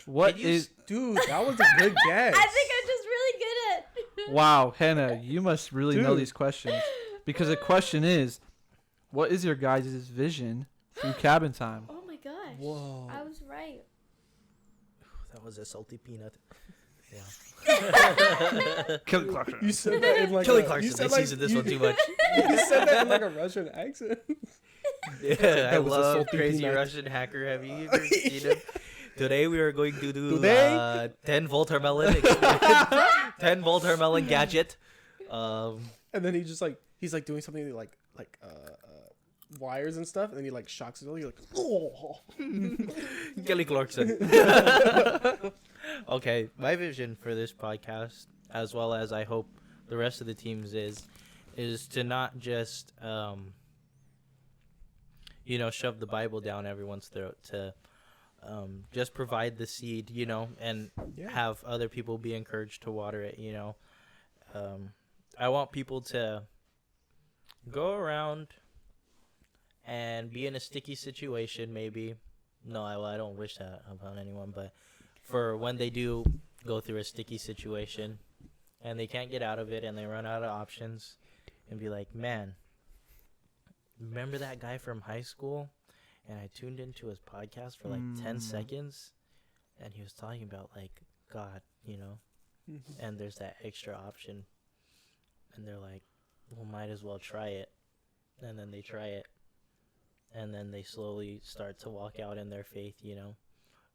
What Can you is? Dude, that was a good guess. I think I'm just really good at. Wow, Hannah, you must really know Dude. these questions because the question is, what is your guys' vision through cabin time? Oh my gosh. Whoa. I was right. That was a salty peanut. Yeah. Kelly Clarkson. You said that in like Kelly a, Clarkson, you they said like, seasoned this you, one too much. You said that in like a Russian accent. Yeah, I That was a love salty Crazy peanut. Russian Hacker. Have you ever seen him? Today we are going to do Today? 10 volt melon 10 volt melon gadget. And then he's like doing something like wires and stuff, and then he like shocks it all. You're like, oh. Kelly Clarkson. Okay, my vision for this podcast, as well as I hope the rest of the teams is to not just shove the Bible down everyone's throat, to just provide the seed, and Yeah. have other people be encouraged to water it. I want people to go around and be in a sticky situation, maybe. No, I don't wish that upon anyone, but for when they do go through a sticky situation and they can't get out of it and they run out of options, and be like, man, remember that guy from high school? And I tuned into his podcast for like 10 seconds, and he was talking about like God, and there's that extra option, and they're like, well, might as well try it. And then they try it, and then they slowly start to walk out in their faith,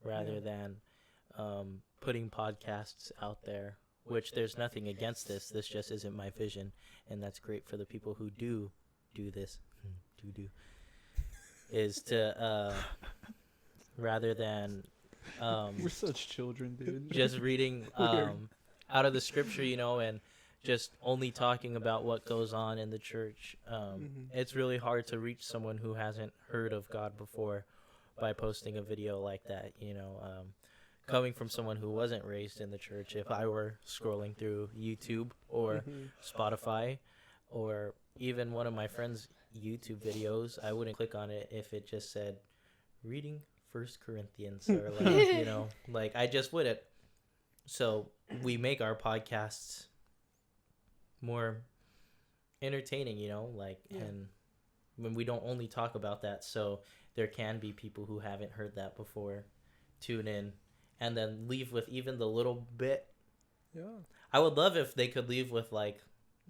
rather than putting podcasts out there, which there's nothing against this just isn't my vision, and that's great for the people who do this is to rather than We're such children, dude. just reading out of the scripture, and just only talking about what goes on in the church. It's really hard to reach someone who hasn't heard of God before by posting a video like that, coming from someone who wasn't raised in the church. If I were scrolling through YouTube or Spotify or even one of my friends' YouTube videos, I wouldn't click on it if it just said reading 1 Corinthians or like I just wouldn't. So we make our podcasts more entertaining, and when we don't only talk about that, so there can be people who haven't heard that before tune in and then leave with even the little bit. Yeah. I would love if they could leave with like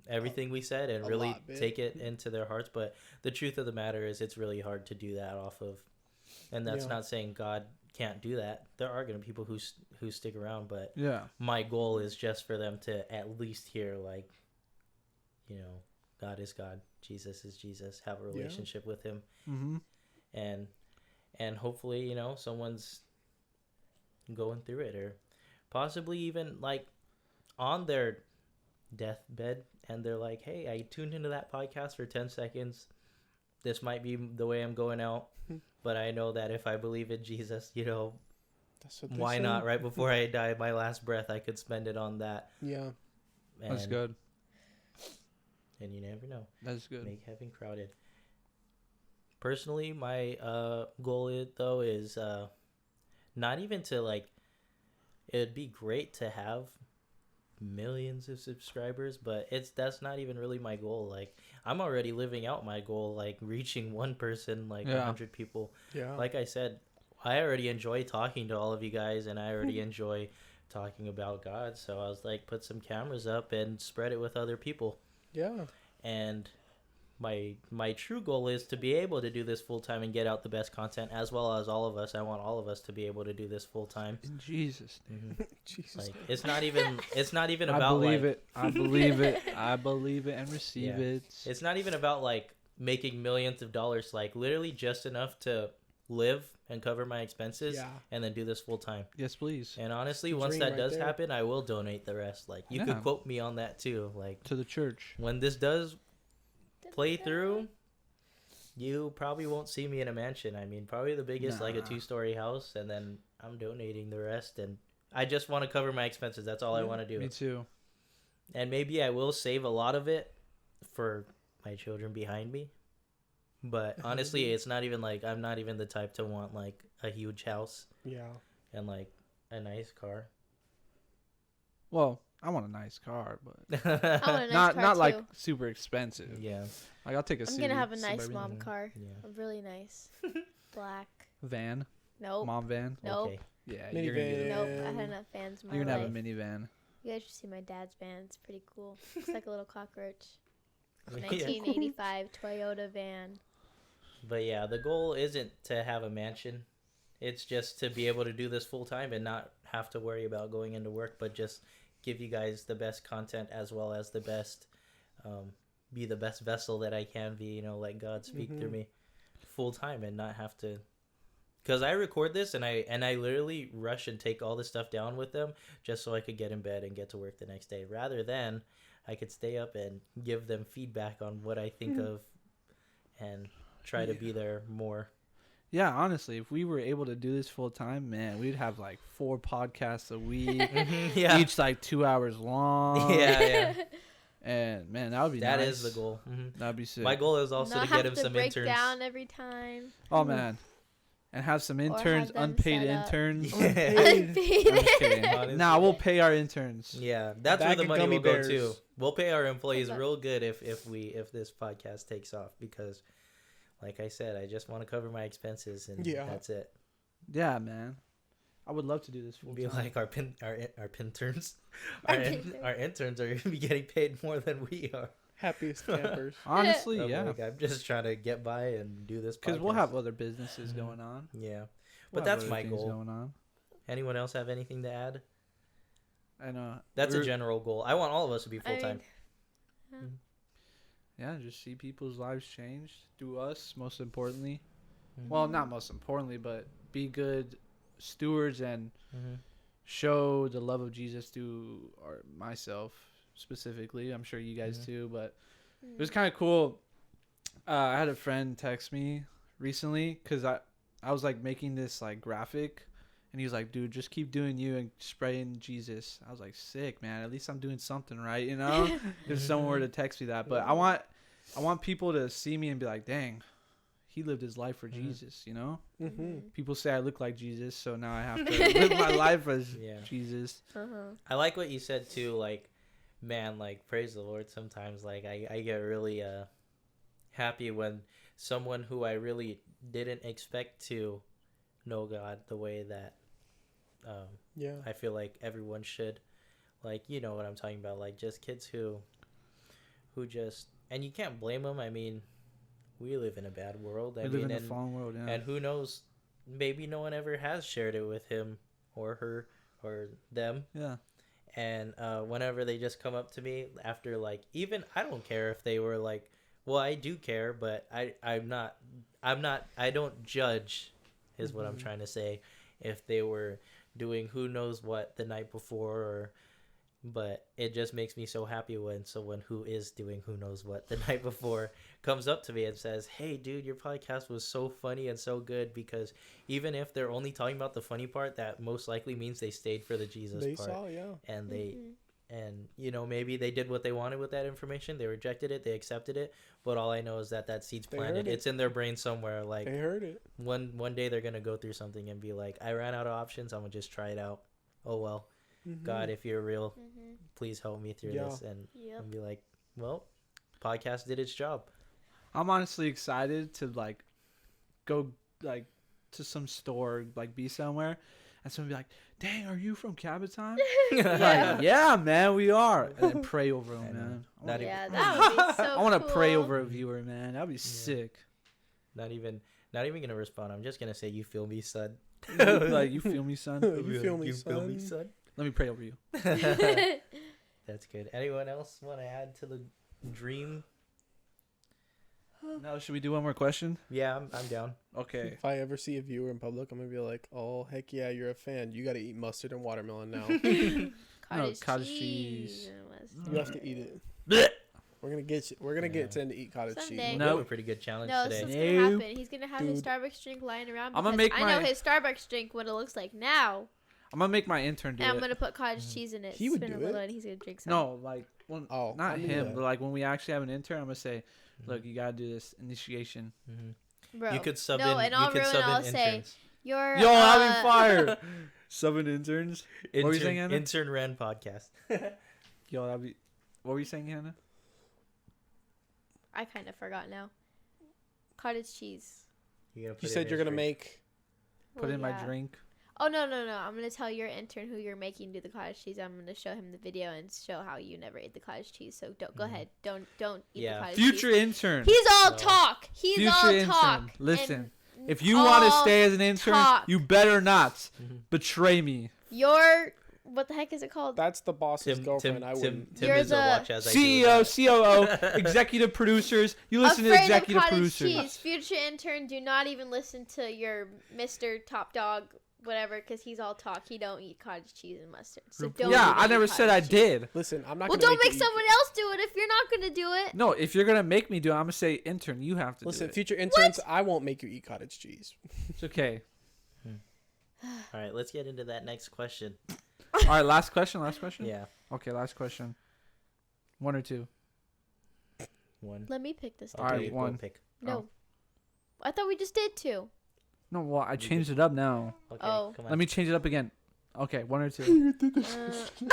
everything we said and A really lot, babe. take it into their hearts, but the truth of the matter is it's really hard to do that off of, and that's Yeah. not saying God can't do that. There are going to be people who stick around, but Yeah. my goal is just for them to at least hear like, God is God, Jesus is Jesus, have a relationship with him, Mm-hmm. and hopefully someone's going through it, or possibly even like on their deathbed, and they're like, hey, I tuned into that podcast for 10 seconds. This might be the way I'm going out, but I know that if I believe in Jesus, That's what they why say. not right before I die, my last breath, I could spend it on that. Yeah. That's And- good. And you never know. That's good. Make heaven crowded. Personally, my goal is not even to like. It'd be great to have millions of subscribers, but that's not even really my goal. Like, I'm already living out my goal, like reaching one person, like 100 people. Yeah. Like I said, I already enjoy talking to all of you guys, and I already enjoy talking about God. So I was like, put some cameras up and spread it with other people. Yeah. And my true goal is to be able to do this full time and get out the best content, as well as all of us. I want all of us to be able to do this full time. In Jesus' name. Jesus. Like, it's not even I about believe like it. I believe it. I believe it and receive Yeah. it. it's not even about like making millions of dollars. Like, literally just enough to live and cover my expenses, Yeah. and then do this full time. Yes, please. And honestly, The once dream that right does there. happen, I will donate the rest. Like, you Yeah. could quote me on that too. Like, To the church. when this does play through, you probably won't see me in a mansion. I mean, probably the biggest, like a Nah. 2-story house, and then I'm donating the rest. And I just want to cover my expenses. That's all I Yeah, want to do. Me too. And maybe I will save a lot of it for my children behind me. But honestly, it's not even like, I'm not even the type to want like a huge house Yeah. and like a nice car. Well, I want a nice car, but I want a nice not car like too. super expensive. Yeah. Like I'll take a I'm city gonna have a nice suburban mom Mhm. car. Yeah. A really nice black. van, Nope. mom van. Nope. Okay. Yeah, Minivan. you're gonna get Nope. I And- had enough fans in my you're gonna life. have a minivan. You guys should see my dad's van. It's pretty cool. Looks like a little cockroach. Yeah. 1985 Toyota van. But yeah, the goal isn't to have a mansion. It's just to be able to do this full time and not have to worry about going into work, but just give you guys the best content, as well as the best, be the best vessel that I can be, you know, let God speak through Mhm. me full time and not have to. Because I record this and I literally rush and take all this stuff down with them just so I could get in bed and get to work the next day, rather than I could stay up and give them feedback on what I think of and try to be there more. Yeah, honestly, if we were able to do this full time, man, we'd have like 4 podcasts a week, Yeah. each like 2 hours long. Yeah. And man, that would be That nice. is the goal. That'd be sick. My goal is also Not to have get him to some break interns. down every time. Oh man, and have some have interns, them unpaid set up. interns. Yeah. I'm just kidding. Honestly. Nah, we'll pay our interns. Yeah, that's where Bag the of money gummy will go bears. too. We'll pay our employees Okay. real good if this podcast takes off, because, like I said, I just want to cover my expenses, and Yeah. that's it. Yeah, man. I would love to do this full Be time. like our interns. Our Our interns are gonna be getting paid more than we are. Happiest campers. Honestly, I'm yeah. like, I'm just trying to get by and do this. Because we'll podcast. have other businesses going on. Yeah, We'll but have that's other my things goal. going on. Anyone else have anything to add? I know. That's a We're- general goal. I want all of us to be I full time. mean, Yeah, just see people's lives change through us, most importantly. Mhm. Well, not most importantly, but be good stewards and Mm-hmm. show the love of Jesus through myself specifically. I'm sure you guys Mhm. too, but mm. it was kind of cool. I had a friend text me recently because I was like making this like graphic, and he was like, "Dude, just keep doing you and spreading Jesus." I was like, "Sick, man. At least I'm doing something right, you know." If someone were to text me that, but I want people to see me and be like, "Dang, he lived his life for Mhm. Jesus," you know. Mm-hmm. People say I look like Jesus, so now I have to live my life as Yeah. Jesus. Uh-huh. I like what you said too. Like, man, like, praise the Lord. Sometimes, like, I get really happy when someone who I really didn't expect to know God the way that Yeah. I feel like everyone should. Like, you know what I'm talking about. Like, just kids who just, and you can't blame them. I mean, we live in a bad world. We I live mean, in a and, fallen world, yeah. and who knows? Maybe no one ever has shared it with him or her or them. Yeah. And whenever they just come up to me after, like, even I don't care if they were like, well, I do care, but I don't judge, is what I'm Mhm. trying to say, if they were doing who knows what the night before, but it just makes me so happy when someone who is doing who knows what the night before comes up to me and says, "Hey dude, your podcast was so funny and so good," because even if they're only talking about the funny part, that most likely means they stayed for the Jesus They part. saw, yeah. And they Mhm. and you know, maybe they did what they wanted with that information, they rejected it, they accepted it, but all I know is that seed's They planted. heard it. It's in their brain somewhere. Like, They heard it. one day they're gonna go through something and be like, I ran out of options, I'm gonna just try it out. Oh well. God, if you're real, Mm-hmm. please help me through Yeah. this. And Yep. be like, well, podcast did its job. I'm honestly excited to like go like to some store, like be somewhere, and someone be like, "Dang, are you from Caboton?" Like, yeah, man, we are. And then pray over them, I know. man. Not Yeah, even- that would be so I want to pray cool. over a viewer, man. That'd be sick. Not even gonna respond. I'm just gonna say, "You feel me, son." Like, you feel me, son? You feel me, You feel me, son? son? Let me pray over you. That's good. Anyone else want to add to the dream? Now, should we do one more question? Yeah, I'm down. Okay. If I ever see a viewer in public, I'm gonna be like, "Oh heck yeah, you're a fan. You got to eat mustard and watermelon now. Cottage cheese. You have to eat it. Blech. We're gonna get you. We're gonna get Yeah. Tim to eat cottage Someday. cheese. We have Nope. a pretty good challenge No, so today. what's Nope. gonna happen? He's gonna have his Dude. Starbucks drink lying around. I'ma Because make I know my- his Starbucks drink what it looks like now, I'm gonna make my intern do and I'm it. gonna put cottage cheese in it. He would spin do a little, it. and he's gonna drink some. No, like, well, Oh, not I knew him, that. but like when we actually have an intern, I'm gonna say, look, you gotta do this initiation. bro. You could sub No, in. and you I'll could ruin. sub I'll in say interns. you're. Yo, having fire. Subbing interns. What were you saying, Hannah? Intern ran podcast. Yo, that'd be. What were you saying, Hannah? I kind of forgot now. Cottage cheese. You're gonna put You it said in you're his gonna drink. make. Put Well, in my yeah. drink. Oh no. I'm gonna tell your intern who you're making do the cottage cheese. I'm gonna show him the video and show how you never ate the cottage cheese. So don't go ahead. Don't eat Yeah. the cottage Future cheese. intern. He's all No. talk. He's Future all intern. talk. Listen, and if you want to all stay as an intern, talk. you better not Mhm. betray me. You're what the heck is it called? That's the boss's girlfriend. I wouldn't. Tim You're is a the watch as I do CEO, that. COO, executive producers. You listen to Afraid executive of cottage producers. cheese. Future intern, do not even listen to your Mr. Top Dog, whatever, because he's all talk. He don't eat cottage cheese and mustard. So don't. Yeah, even I eat never said I cottage cheese. did. Listen, I'm not. Well, gonna don't make you eat- someone else do it if you're not gonna do it. No, if you're gonna make me do it, I'm gonna say intern. You have to Listen, do it. future interns, I won't make you eat cottage cheese. It's okay. All right, let's get into that next question. All right, last question. Last question. Yeah, Okay, last question. One or two. one. Let me pick this. All Time. right, Okay, go one. Pick. No, I thought we just did two. No, well, I changed it up now. Okay, Oh. come on. Let me change it up again. Okay, one or two. You did that. Uh,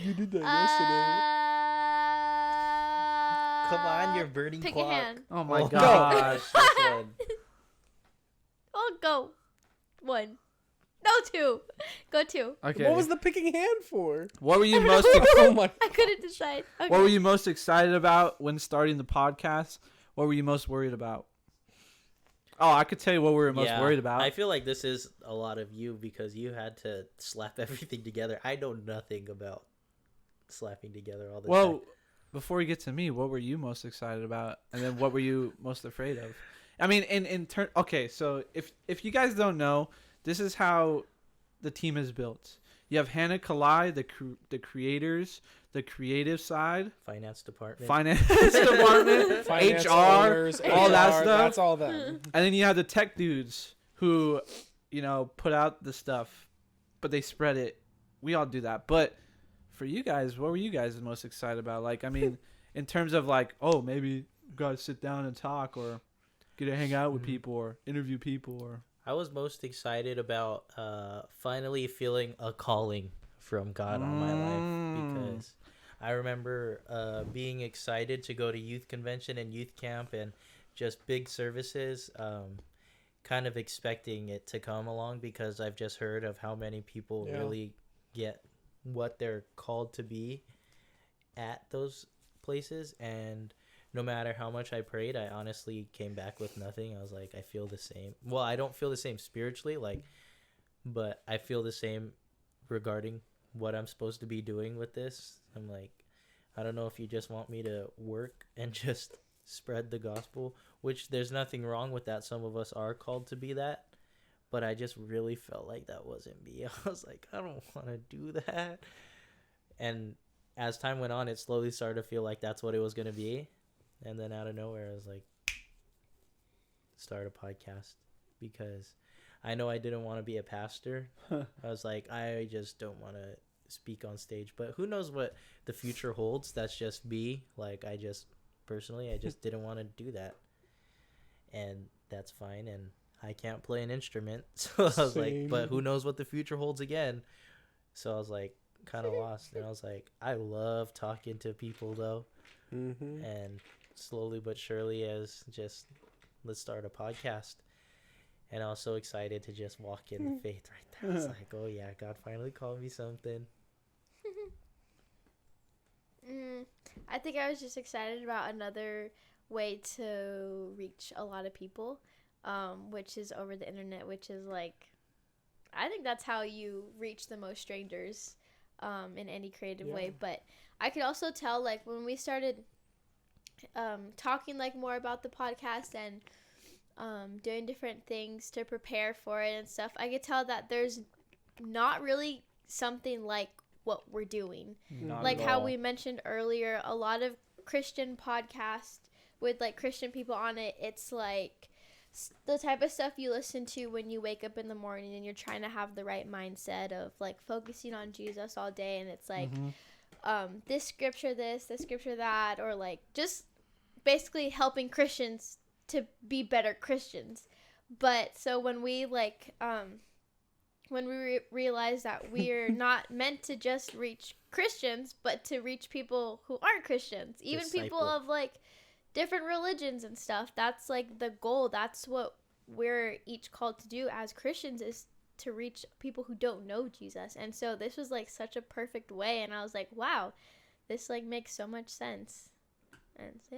You did that yesterday. Come on, you're burning Pick clock. a hand. Oh my Oh, gosh. this one. I'll go. One. No, two. Go two. Okay. What was the picking hand for? What were you most Oh my! I couldn't decide. Okay. What were you most excited about when starting the podcast? What were you most worried about? Oh, I could tell you what we were most Yeah, worried about. I feel like this is a lot of you because you had to slap everything together. I know nothing about slapping together all the Well, time. before we get to me, what were you most excited about, and then what were you most afraid of? I mean, in turn. Okay, so if you guys don't know, this is how the team is built. You have Hannah Kalai, the creators, the creative side, Finance department. finance department, Finance HR, owners, all that HR, stuff. That's all them. And then you have the tech dudes who, put out the stuff, but they spread it. We all do that. But for you guys, what were you guys most excited about? Like, I mean, in terms of like, oh, maybe we got to sit down and talk or get to hang out with Mhm. people or interview people or. I was most excited about finally feeling a calling from God on my life because I remember being excited to go to youth convention and youth camp and just big services, kind of expecting it to come along because I've just heard of how many people Yeah. really get what they're called to be at those places. And no matter how much I prayed, I honestly came back with nothing. I was like, I feel the same. Well, I don't feel the same spiritually, but I feel the same regarding what I'm supposed to be doing with this. I'm like, I don't know if you just want me to work and just spread the gospel, which there's nothing wrong with that. Some of us are called to be that, but I just really felt like that wasn't me. I was like, I don't want to do that. And as time went on, it slowly started to feel like that's what it was going to be. And then out of nowhere, I was like, start a podcast because I know I didn't want to be a pastor. I was like, I just don't want to speak on stage. But who knows what the future holds? That's just me. Like, I just didn't want to do that. And that's fine. And I can't play an instrument. So I was like, Same. but who knows what the future holds again? So I was like kind of lost, and I was like, I love talking to people though, and slowly but surely, as just let's start a podcast. And I was so excited to just walk in the faith right there. I was like, oh yeah, God finally called me something. I think I was just excited about another way to reach a lot of people, which is over the internet, which is like, I think that's how you reach the most strangers in any creative way. But I could also tell, like, when we started talking like more about the podcast and doing different things to prepare for it and stuff, I could tell that there's not really something like what we're doing. Not Like at how all. we mentioned earlier, a lot of Christian podcasts with like Christian people on it, it's like the type of stuff you listen to when you wake up in the morning and you're trying to have the right mindset of like focusing on Jesus all day, and it's like this scripture this scripture that, or like just basically helping Christians to be better Christians. But so when we like when we realize that we're not meant to just reach Christians, but to reach people who aren't Christians, even people Disciple. of like different religions and stuff. That's like the goal. That's what we're each called to do as Christians, is to reach people who don't know Jesus. And so this was like such a perfect way, and I was like, wow, this like makes so much sense. And so,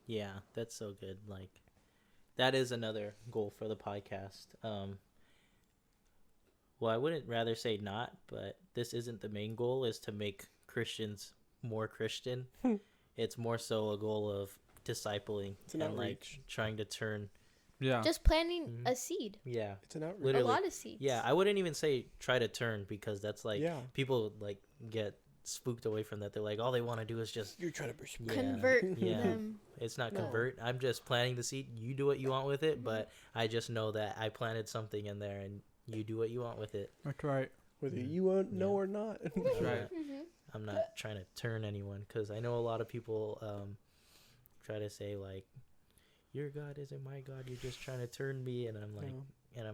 Yeah, that's so good. Like, that is another goal for the podcast. Well, I wouldn't rather say not, but this isn't the main goal, is to make Christians more Christian. It's more so a goal of discipling an and like outreach. trying to turn. Yeah. just planting a seed, Yeah, It's an outreach. literally. a lot of seeds. Yeah, I wouldn't even say try to turn, because that's like Yeah. people like get spooked away from that. They're like, all they want to do is just You're trying to persuade. Yeah. Convert Yeah. them. It's not No. convert. I'm just planting the seed. You do what you want with it, but I just know that I planted something in there, and you do what you want with it. That's right. Whether you want know or not. That's right. I'm not trying to turn anyone, because I know a lot of people try to say like, your God isn't my God. You're just trying to turn me, and I'm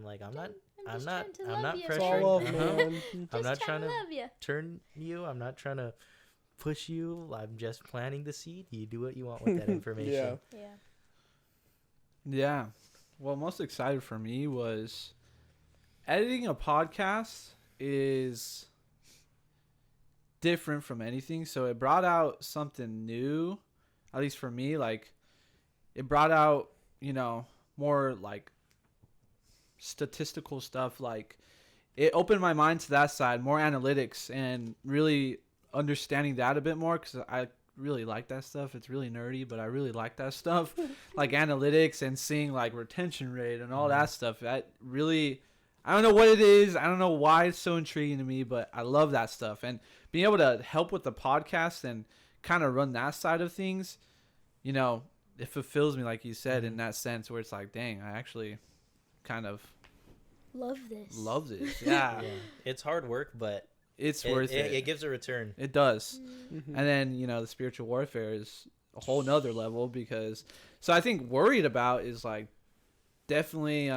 like, I'm not just not- trying to I'm love not you. It's all love, pressuring. man. I'm Just not trying to love you. turn you. I'm not trying to push you. I'm just planting the seed. You do what you want with that information. Yeah. Yeah. Yeah. Well, most excited for me was editing a podcast is different from anything. So it brought out something new, at least for me. Like, it brought out, more like statistical stuff. Like, it opened my mind to that side, more analytics, and really understanding that a bit more, because I really like that stuff. It's really nerdy, but I really like that stuff, like analytics and seeing like retention rate and all that stuff. That really, I don't know what it is. I don't know why it's so intriguing to me, but I love that stuff. And being able to help with the podcast and kind of run that side of things, it fulfills me, like you said, in that sense where it's like, dang, I actually kind of Love this. love this. Yeah, Yeah. It's hard work, but it's worth it. It gives a return. It does. Mhm. And then, the spiritual warfare is a whole nother level, because, so I think worried about is like definitely,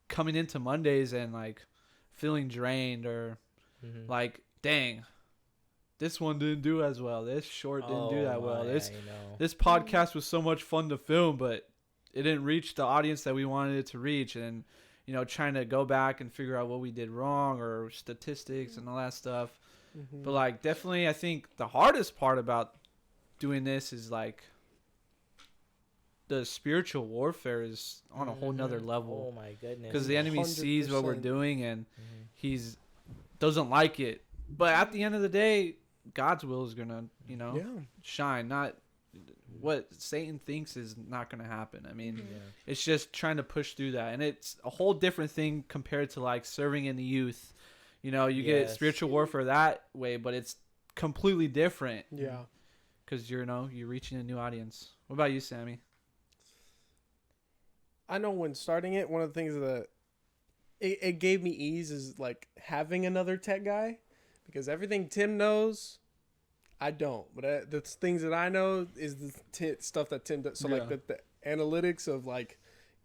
coming into Mondays and like feeling drained, or Mhm. like, dang, this one didn't do as well. This short didn't do that well. my, This I know. this podcast was so much fun to film, but it didn't reach the audience that we wanted it to reach. And, trying to go back and figure out what we did wrong, or statistics and all that stuff. Mhm. But like, definitely, I think the hardest part about doing this is like the spiritual warfare is on a whole nother Oh level, my goodness. because the enemy sees what we're 100%. doing, and Mhm. he's doesn't like it. But at the end of the day, God's will is gonna, Yeah. shine. Not what Satan thinks is not gonna happen. I mean, Mhm. Yeah. it's just trying to push through that, and it's a whole different thing compared to like serving in the youth. You get Yes. spiritual warfare that way, but it's completely different, Yeah. because you're reaching a new audience. What about you, Sammy? I know when starting it, one of the things that it gave me ease is like having another tech guy, because everything Tim knows, I don't. But the things that I know is the stuff that Tim does. So like Yeah. the analytics of like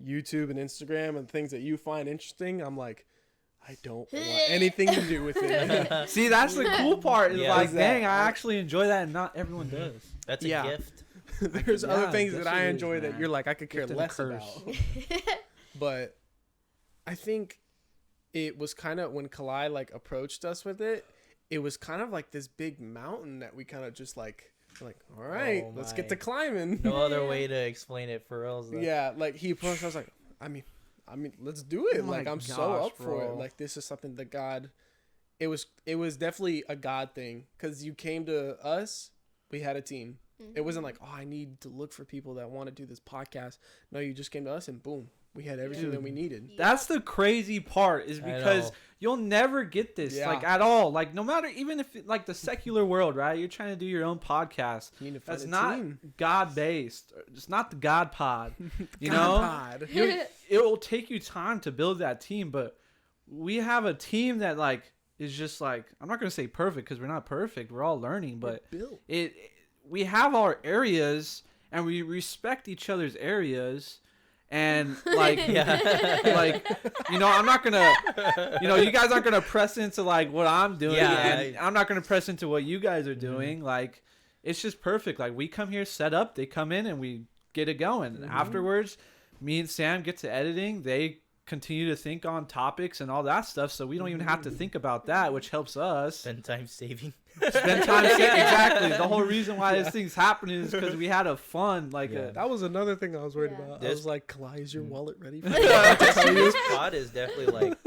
YouTube and Instagram and things that you find interesting, I'm like, I don't want anything to do with it. See, that's the cool part. Is Yeah. like, Is that- dang, I actually enjoy that, and not everyone does. That's a Yeah. gift. There's Yeah, other things I that guess I it is, enjoy that man. you're like, I could care Gift and less curse. about. But I think it was kind of when Kalai like approached us with it, it was kind of like this big mountain that we kind of just like, all right, Oh let's my. get to climbing. No other way to explain it for real. Yeah, like he approached. I was like, I mean, let's do it. Oh Like my I'm so gosh, up for it. bro. Like this is something that God. It was definitely a God thing because you came to us. We had a team. It wasn't like, oh, I need to look for people that want to do this podcast. No, you just came to us and boom, we had everything that we needed. That's the crazy part, is I because know. you'll never get this Yeah. like at all. Like no matter, even if like the secular world, right? You're trying to do your own podcast. You need to find That's a not team. God based. It's not the God pod. You God know, pod. it will take you time to build that team, but we have a team that like is just like, I'm not gonna say perfect because we're not perfect. We're all learning, but Built. we have our areas and we respect each other's areas. And like, like, you know, I'm not gonna, you know, you guys aren't gonna press into like what I'm doing, Yeah. and I'm not gonna press into what you guys are doing. Like, it's just perfect. Like, we come here, set up, they come in, and we get it going. And afterwards, me and Sam get to editing. They continue to think on topics and all that stuff, so we don't even have to think about that, which helps us Spend time saving. spend time. Exactly. The whole reason why this thing's happening is because we had a fun, like Yeah. That was another thing I was worried Yeah. about. I This- was like, Kalai, is your wallet ready for This pod is definitely like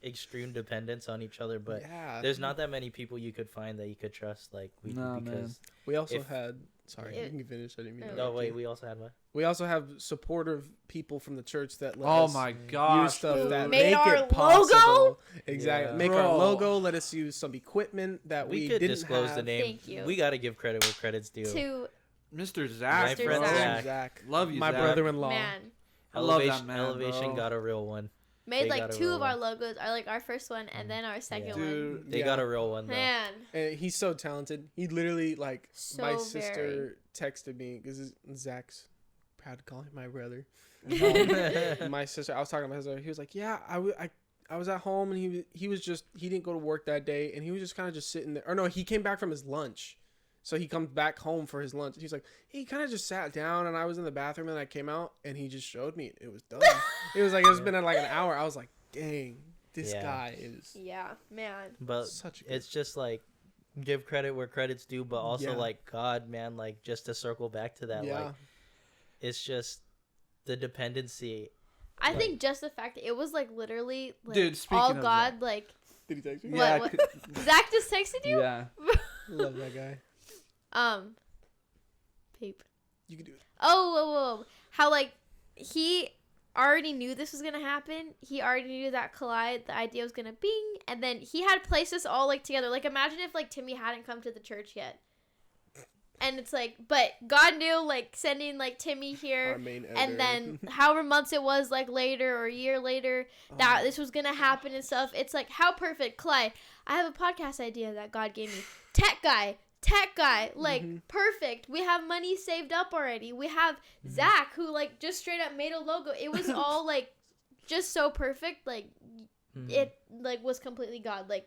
extreme dependence on each other, but Yeah. there's not that many people you could find that you could trust like we Nah, do because We also if- had. Sorry, It- you can finish. I didn't mean to Oh, no interrupt wait you. we also had one. We also have supportive people from the church that let oh us my use gosh, stuff dude. that Made make our it possible. logo? Exactly. Yeah. Make our Bro. logo. Let us use some equipment that We we could didn't disclose have. the name. Thank you. We got to give credit where credit's due. To Mr. My Zach, Mr. friend bro. Zach. Zach. Love you, My Zach. brother-in-law. man, I love Elevation, that man, Elevation bro. got a real one. made They like got a 2 real of our one. logos are like our first one and then our second Yeah. one. Dude, They Yeah. got a real one though. Man, And he's so talented. He literally like my So sister texted me because Zach's proud to call him my brother. My sister, I was talking to my sister. He was like, "Yeah, I was at home and he didn't go to work that day and he was just kind of just sitting there. Or no, he came back from his lunch, so he comes back home for his lunch. He's like, he kind of just sat down and I was in the bathroom and I came out and he just showed me it was done. It was like it's been like an hour. I was like, dang, this Yeah. guy is yeah, man. But such a good it's just like give credit where credit's due, but also Yeah. like God, man, like just to circle back to that, yeah. like it's just the dependency. I Like- think just the fact that it was like literally like Dude, speaking all of God, like Did he text me? What- Yeah, what- c- Zach just texted you. yeah. Love that guy. Peep. You can do it. Oh, whoa, whoa. How like he already knew this was gonna happen. He already knew that collide, the idea was gonna bing, and then he had placed us all like together. Like imagine if like Timmy hadn't come to the church yet. And it's like, but God knew like sending like Timmy Our here, main editor. and then however months it was like later or a year later that this was gonna happen and stuff. It's like how perfect. Clyde, I have a podcast idea that God gave me. Tech guy, like perfect. We have money saved up already. We have Zach who like just straight up made a logo. It was all like just so perfect. Like it like was completely God. Like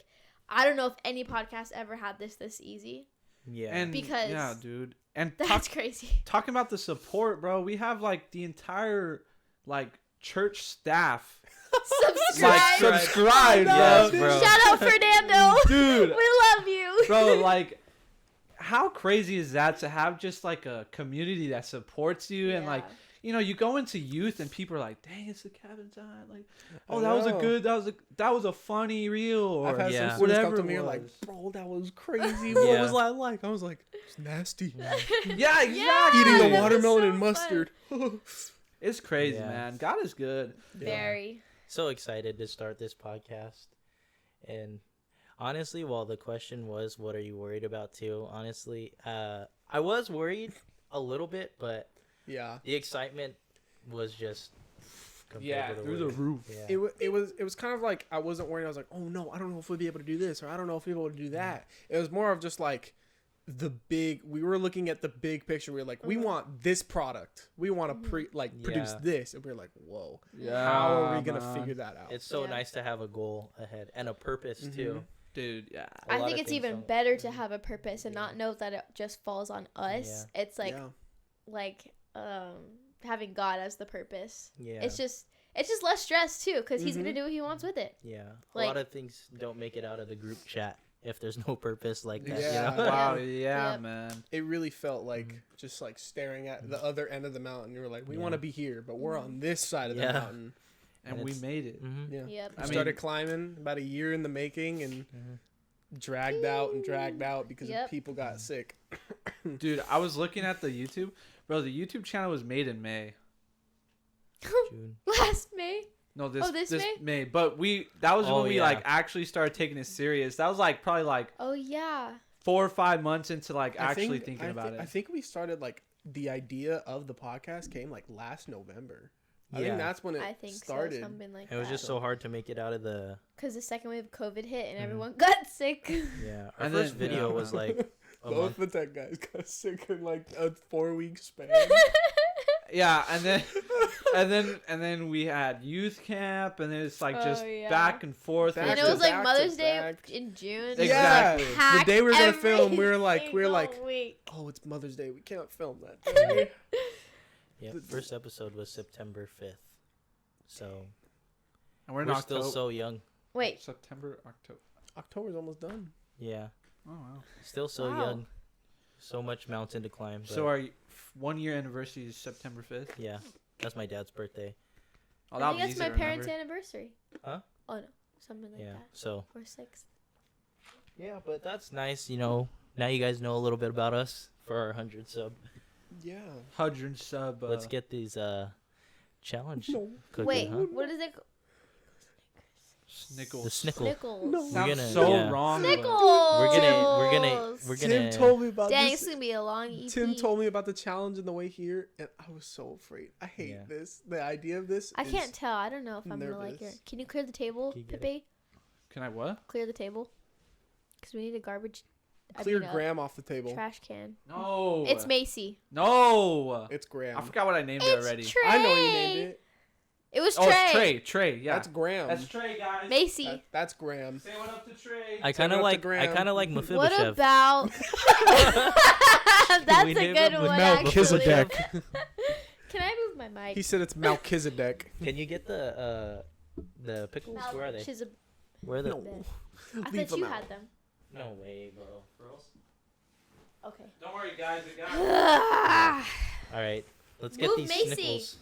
I don't know if any podcast ever had this easy. Yeah. And Because- yeah, dude. And That's crazy. talking about the support, bro. We have like the entire like church staff Subscribe. like subscribed, Yes, bro. bro. Shout out Fernando. Dude, We love you. bro, like how crazy is that to have just like a community that supports you and like, Yeah. you know, you go into youth and people are like, dang, it's the cabin time. Like, oh, I that was a know. good, that was a funny reel or I've had Yeah. some students come whatever to it me and like, was. bro, that was crazy. What Yeah. was that like? I was like, it's nasty. Yeah, exactly. Yeah. Eating that the was watermelon so and mustard. It's crazy, Yeah. man. God is good. Very. So excited to start this podcast. And honestly, while the question was, what are you worried about too? Honestly, I was worried a little bit, but Yeah. the excitement was just compared Yeah, to the through the worry. roof. Yeah. It was kind of like I wasn't worried. I was like, oh no, I don't know if we'll be able to do this or I don't know if we'll be able to do that. It was more of just like, we were looking at the big picture. We were like, we want this product. We want to produce Yeah. this. And we are like, whoa, Yeah, how are we going to man. figure that out? It's so Yeah. nice to have a goal ahead and a purpose too. Dude, yeah. A I lot think of it's things even don't- better to have a purpose and not know that it just falls on us. It's like Yeah. like having God as the purpose. Yeah. It's just less stress too, because he's gonna Mhm. do what he wants with it. Yeah. A Like- lot of things don't make it out of the group chat if there's no purpose like that. Yeah. You know? Wow, yeah, Yep. man. It really felt like Mm-hmm. just like staring at the other end of the mountain. You were like, we want to be here, but we're on this side of the Yeah. mountain. And And we it's- made it. Mhm. Yeah. Yep. We I started mean- climbing about a year in the making and Mhm. dragged out because Yep. people got sick. Dude, I was looking at the YouTube. Bro, the YouTube channel was made in May. June. Last May. No, this Oh, this May? But that was Oh, when we yeah. like actually started taking it serious. That was like probably like Oh yeah. 4 or 5 months into like I actually think- thinking about I it. think we started like the idea of the podcast came like last November. I Yeah. think that's when it I think started. so. Something like It was that. just so hard to make it out of the Because the second wave of COVID hit and Mhm. everyone got sick. yeah. Our And first then- video yeah. was like a Both month. the tech guys got sick in like a 4-week span. Yeah, and then we had youth camp, and then it's like just Oh, yeah. back and forth. Back And it to was like back to Mother's Day back. in June. Exactly. It was, The day we were gonna packed film, we were every like- single week. Oh, it's Mother's Day. We can't film that. day. Yeah. First episode was September 5th. So and we're in we're still October. so young. Wait, September, October. October's almost done. Yeah. Oh wow. Still so Wow. young. So much mountain to climb. But So our 1 year anniversary is September 5th. yeah. That's my dad's birthday. Oh, I that'll think be that's easy my to parents' remember. anniversary. Huh? Oh no, something like Yeah. that. So Or 6th. yeah, but that's nice, you know. Now you guys know a little bit about us for our 100 sub. Yeah. 100 sub. Let's get these challenge No. cooking, Wait, huh? what is it? Snickles. The snickle. Snickles. No. We're Sounds gonna- so yeah. wrong. but- Snickles. We're Tim gonna told me about Dang, this. it's gonna be a long EP. Tim told me about the challenge on the way here, and I was so afraid. I hate Yeah. this. The idea of this. I is- can't tell. I don't know if I'm gonna like nervous. it. Can you clear the table, Can you get Pepe? Can I what? Clear the table. Because we need a garbage. Clear a Graham off the table. trash can. No. It's Macy. No. It's Graham. I forgot what I named it It's already. Trey. I know you named it. It was Oh, Trey. it's Trey. Trey. Yeah. That's Graham. That's Trey, guys. Macy. That's Graham. Say what up to Trey. I Send kind it of up to like Graham. What Mephibosheth. about? That's We a named good him one, Melchizedek. actually. Can I move my mic? He said it's Melchizedek. Can you get the pickles? Where are they? Where are the? No. I Leave thought you them out. had them. No way, bro. Girls. Okay. Don't worry, guys. We got it. All right, let's get Move these Macy. snickles.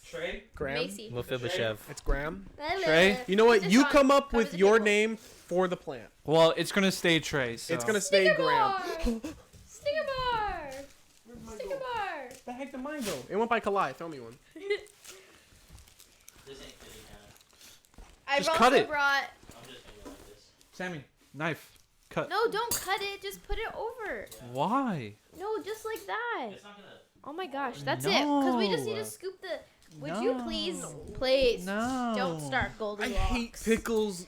Trey. Graham. Macy. Mephibosheth. It's Graham. Trey? You know what? Just You on- come up cover with the your pickle. name for the plant. Well, it's gonna stay Trey. So. It's gonna stay Sticker Graham. bar. Sticker bar. Sticker bar. The heck did mine go? It went by Kalai. Throw me one. This ain't fitting, I've Just also cut it. brought. I'm just gonna go like this. Sammy, knife, cut. No, don't cut it. Just put it over. Why? No, just like that. It's not gonna. Oh my gosh, that's it. Because we just need No. to scoop the. Would you No. please, No. don't start I Goldilocks. hate pickles.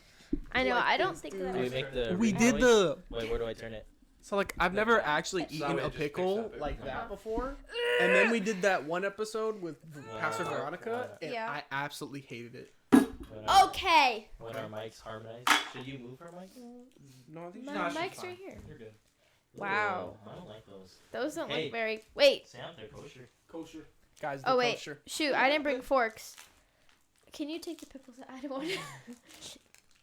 I know. like I don't this, think dude. that. Do we was make right. the? We ring did noise? the. Wait, where do I turn it? So like I've never actually So eaten we a just fix pickle that pickle. like that Uh-huh. before, and then we did that one episode with Pastor Wow. Veronica, and Yeah. I absolutely hated it. When our- Okay. When our mics harmonize, should you move our mic? No, I think My No, she's mic's fine. right here. You're good. Wow. Ooh, I don't like those. Those don't Hey. look very. Wait. Sam, they're kosher. Kosher. guys. Oh the wait. kosher. Shoot, I didn't bring forks. Can you take the pickles? I don't want to.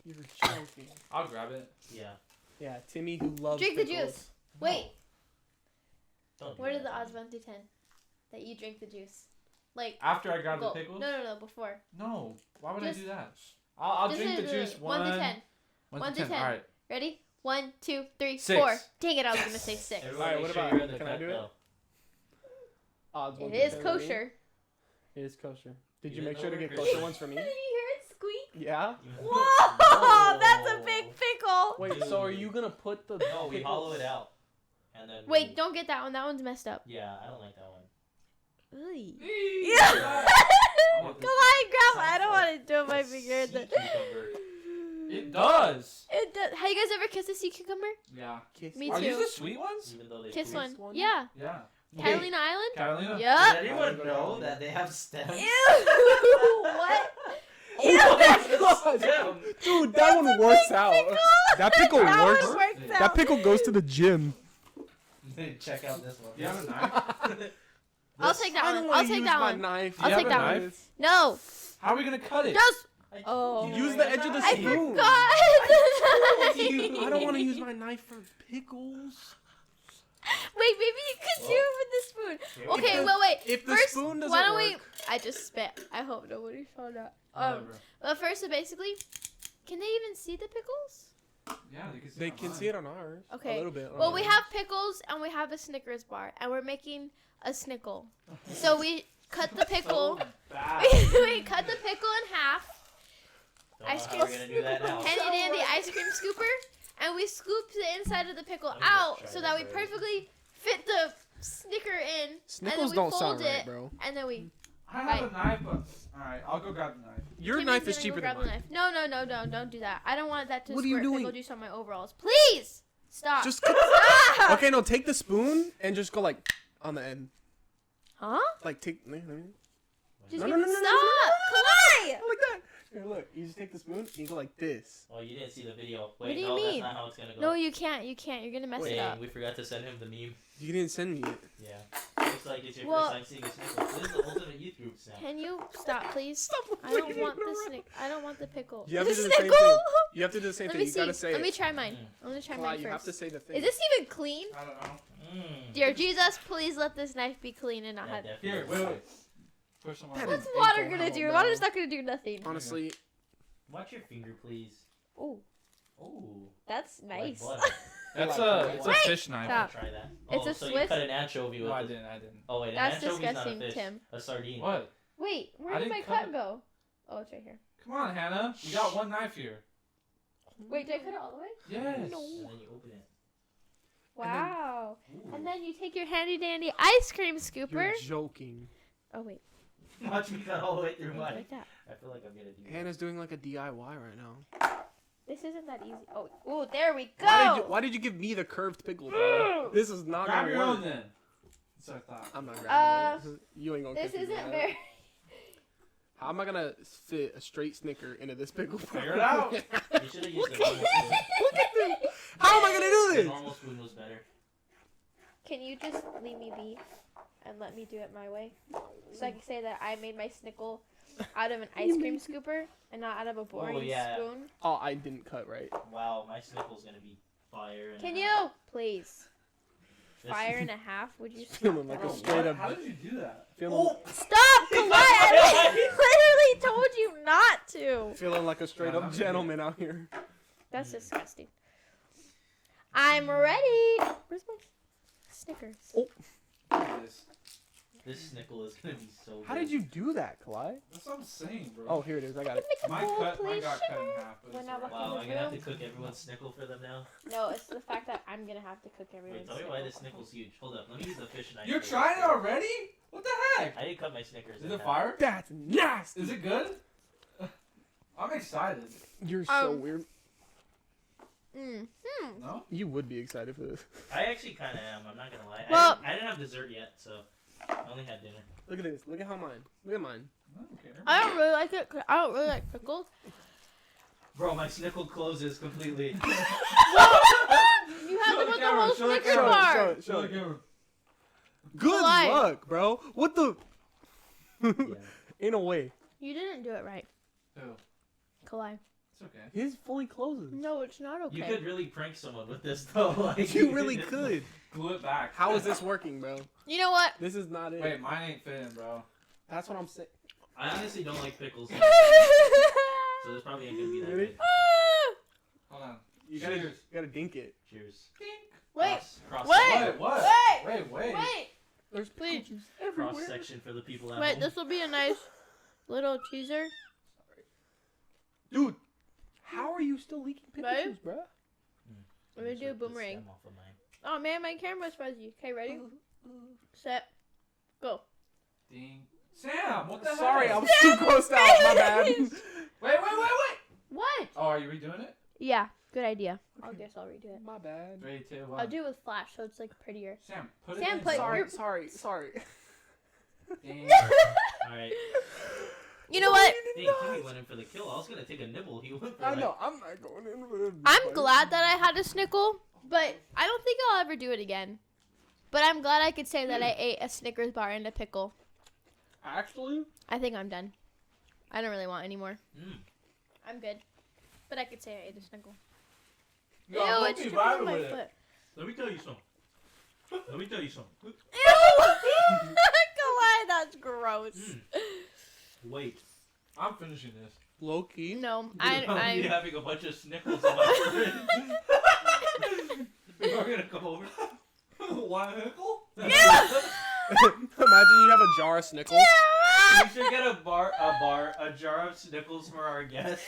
You're joking. I'll grab it. Yeah. Yeah, Timmy who loves Drink the pickles. juice. Wait. Don't do What are that. the odds 1 to 10 that you drink the juice? Like. After I grab go. the pickles? No, before. No. Why would Just- I do that? I'll Just drink the do it. juice 1 to 10. 1 to 10. All right. Ready? 1, 2, 3, 6. 4. Dang it! I was gonna say 6. Everyone Alright, make what sure about- you're in the can I cut, do it? though. Odds It one is to 10 for me. kosher. It is kosher. Did You you didn't make sure to know get we're kosher Christian? ones for me? Did you hear it squeak? Yeah. Whoa! That's a big pickle. Wait, so are you gonna put the? No, we pickles- hollow it out. And then Wait, don't get that one. That one's messed up. Yeah, I don't like that one. Oy. Yeah. Come on, grab. I don't want to do my finger. in the- It does. It does. Have you guys ever kissed a sea cucumber? Yeah. Kiss. Me Are these too. the sweet ones? Even though they Kiss taste- one. Yeah. Yeah. Catalina Island? Catalina? Did Yup. anyone know that they have stems? Ew. What? Oh my god. Dude, that one works out. That pickle That works. one works That out. pickle goes to the gym. Check out this one. Do you have a knife? I'll take that I one. don't I'll wanna take use that my one. knife. I'll You take have a that one. knife? No. How are we gonna cut it? Just. Oh. Use the edge of the I spoon. forgot. I don't want to use my knife for pickles. Wait, maybe you could do it with the spoon. Okay, the- well, wait. If the First, spoon doesn't why don't we? work, I just spit. I hope nobody saw that. Whatever. But first, so basically, can they even see the pickles? Yeah, they can see they it can online. see it on ours. Okay. A little bit. Well, we have pickles and we have a Snickers bar, and we're making a snickle. So we cut the pickle. So bad. We cut the pickle in half. Don't know Ice how cream. we're gonna do that now. Handy dandy ice cream scooper, and we scoop the inside of the pickle Let me just out try so that we this already. perfectly fit the Snicker in, Snickles we don't fold sound right, it. bro. and then we. I have a knife, but alright, I'll go grab the knife. Your Timmy's knife is gonna go cheaper grab than the mine. knife. No, don't do that. I don't want that to What are you squirt doing? pickle juice on my overalls. Please stop. Just stop. okay. No, take the spoon and just go like on the end. Huh? Like take. Just No, give no, me- no, no, no, stop. Kalai! Like that. Here, look. You just take the spoon and you go like this. Oh, you didn't see the video. Wait, What do you no, mean? that's not how it's gonna go. No, you can't. You can't. You're gonna mess it Dang, up. we forgot to send him the meme. You didn't send me it. Yeah. Looks like it's your Well- first time seeing a snickle. This is the ultimate youth group sound. Can you stop, please? Stop I don't waving want the around. snick. I don't want the pickle. You have the to do the same snickle. thing. You have to do the same Let thing. me You see. gotta say Let me it. try mine. Mm. I'm gonna try Why, mine you have to first. say the thing. Is this even clean? I don't know. Dear Jesus, please let this knife be clean and not Yeah, have. definitely. Here, wait. Push some That more. is- What's water alcohol, gonna do? bro. Water's not gonna do nothing. Honestly, Watch your finger, please. Ooh, Ooh. that's like nice. butter. That's Like- it's a Wait! fish knife. Stop. Try that. It's Oh, a so Swiss- you cut an anchovy with No, I it. didn't. Oh wait, That's an anchovy's not a disgusting, fish. Tim. A sardine. What? Wait, where I did my didn't cut cut it. go? Oh, it's right here. Come on, Hannah. We got one knife here. Wait, did I cut it all the way? Yes. And then you open it. Wow. Ooh. And then you take your handy dandy ice cream scooper. you're joking. Oh wait, Watch me cut all the way through mine. like that. I feel like I'm gonna do that. Hannah's doing like a DIY right now. This isn't that easy. Oh, ooh, there we go. Why did you give me the curved pickle, bro? This is not Grab gonna your work. own then. So I thought. I'm not grabbing it. You ain't gonna This catch me isn't with that. very. How am I gonna fit a straight Snicker into this pickle? Figure it out. You should have used the normal spoon. How am I gonna do The this? normal spoon was better. Can you just leave me be and let me do it my way? So I can say that I made my snickle out of an ice cream scooper and not out of a boring yeah. spoon. Oh, I didn't cut right. Wow, my snickle's gonna be fire. And Can you please? This- Fire and a half? Would you? Feeling like Oh. a straight up. How did you do that? Feeling, Stop, Kalai! I literally told you not to. feeling like a straight up gentleman out here. That's disgusting. I'm ready. Where's my Snickers? Look at this. This snickle is gonna be so good. How did you do that, Kalai? That's what I'm saying, bro. Oh, here it is. I got it. Make a Mine bowl, got please, cut in sugar. half. But We're it's not alright. Wow, Fucking I'm gonna have to real? cook everyone's snickle for them now. No, it's the fact that I'm gonna have to cook everyone's. Wait, tell me why this snickle's huge. Hold up, let me use the fish knife. You're for trying it this. already? What the heck? I didn't cut my Snickers. Is in it half. fire? That's nasty. Is it good? I'm excited. You're so Um, weird. No? You would be excited for this. I actually kind of am. I'm not gonna lie. Well- I didn't have dessert yet, so I only had dinner. Look at this. Look at how mine. Look at mine. I don't care. I don't really like it. 'Cause I don't really like pickles. Bro, my snickle closes completely. You have Show to the put the camera, whole show the Snickers camera, bar. Show it. Show Show the it. camera. Good Kalai. luck, bro. What the? Yeah. Ain't no way. You didn't do it right, Ew. Kalai. It's okay. His fully closes. No, it's not okay. You could really prank someone with this though. Like, You really could. Glue it back. How is this working, bro? You know what? This is not it. Wait, mine ain't fitting, bro. That's what I'm saying. I honestly don't like pickles, so this probably ain't gonna be that Really? good. Hold on. You gotta, Cheers. you gotta dink it. Cheers. Wait, Cross wait, What? wait, Wait. wait. There's Please. pickle juice cross everywhere. section for the people at Wait, home. this will be a nice little teaser. Dude, how are you still leaking pickle Right? juice, bro? Let me do a Rip the boomerang. stem off of mine. Oh man, my camera's fuzzy. Okay, ready? Set. Go. Ding. Sam, what the Sorry, heck? I was too close out. My bad. Wait. What? Oh, are you redoing it? Yeah, good idea. I guess I'll redo it. My bad. 3, 2, 1. I'll do it with flash, so it's like prettier. Sam, put Sam, it in. put your- Sorry. Damn. All right. You know what? Hey, Timmy went in for the kill. I was gonna take a nibble. He went for I it. know. I'm not going in for it. I'm glad that I had a snickle, but I don't think I'll ever do it again. But I'm glad I could say that I ate a Snickers bar and a pickle. Actually? I think I'm done. I don't really want any more. Mm. I'm good. But I could say I ate a snickle. No, Ew, I'm it's looking dripping on violent my with it. foot. Let me tell you something. Ew! Why? That's gross. Mm. Wait. I'm finishing this. Low key. No, I'm I having a bunch of Snickles in my fridge. We're gonna come over. One nickel? Imagine you have a jar of Snickles. We should get a jar of Snickles for our guests.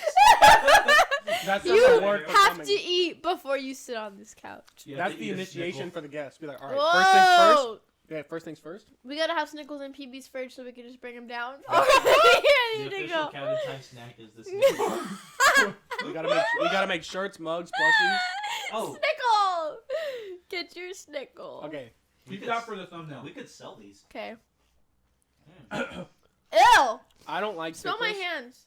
That's You not a word for have coming. to eat before you sit on this couch. You have That's to the eat a initiation Snickle. for the guests. Be like, all right, first things first. Whoa! Yeah, first things first. We gotta have Snickles in PB's fridge so we can just bring them down. The Ready to official go. Cabin Time snack is the Snickle. We gotta make shirts, mugs, plushies. Oh. Snickle! Get your Snickle. Okay. Keep that for the thumbnail. We could sell these. Okay. Mm. Ew! I don't like Smell my pickles. hands.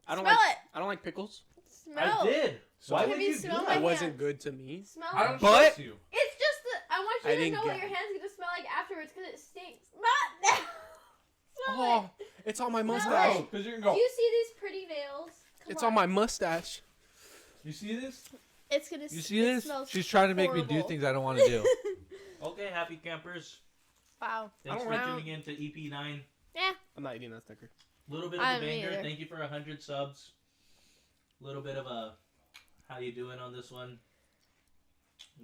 I don't Smell like. it. I don't like pickles. Smell. I did. So Why Have would you you do smelled that? my It wasn't hands. good to me. Smell I it. don't But- trust you. It's just that I want I you to didn't know what get your it. hands are gonna smell like afterwards because it stinks. Not now. Smell Oh, it's on my Smell mustache. it. Because you can it. go. Do you see these pretty nails? Come It's on my mustache. You see this? It's gonna. You see it this? smells She's trying to make me do horrible. things I don't want to do. Okay, happy campers. Wow. Thanks I for don't know. tuning in to EP9. Yeah. I'm not eating that Snicker. Little bit of I a me banger. either. Thank you for 100 subs. Little bit of a how you doing on this one?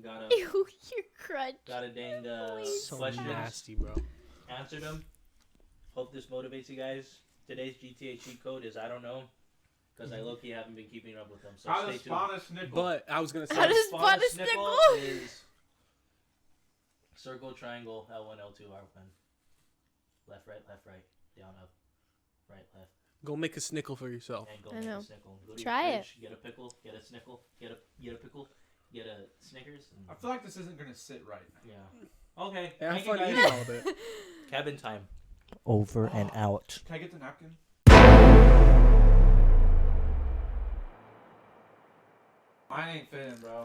Got a Ew, your crunch. dang So questions. nasty, bro. Answered them. Hope this motivates you guys. Today's GTA cheat code is I don't know, because I low-key haven't been keeping up with them. So How stay to tuned. spawn a snickle. But I was gonna How say. does Spawn spawn a a snickle? is circle, triangle, L1, L2, R1. Left, right, down, up, right, left, Go make a Snickle for yourself. and go I make know. a Snickle. Go to Try your it. fridge, get a pickle, get a Snickle, get a pickle, get a Snickers. I And, feel like this isn't going to sit right. yeah. Okay. And have Thank you fun guys. eating all of it. Cabin time. Over and out. Can I get the napkin? Mine ain't fitting, bro.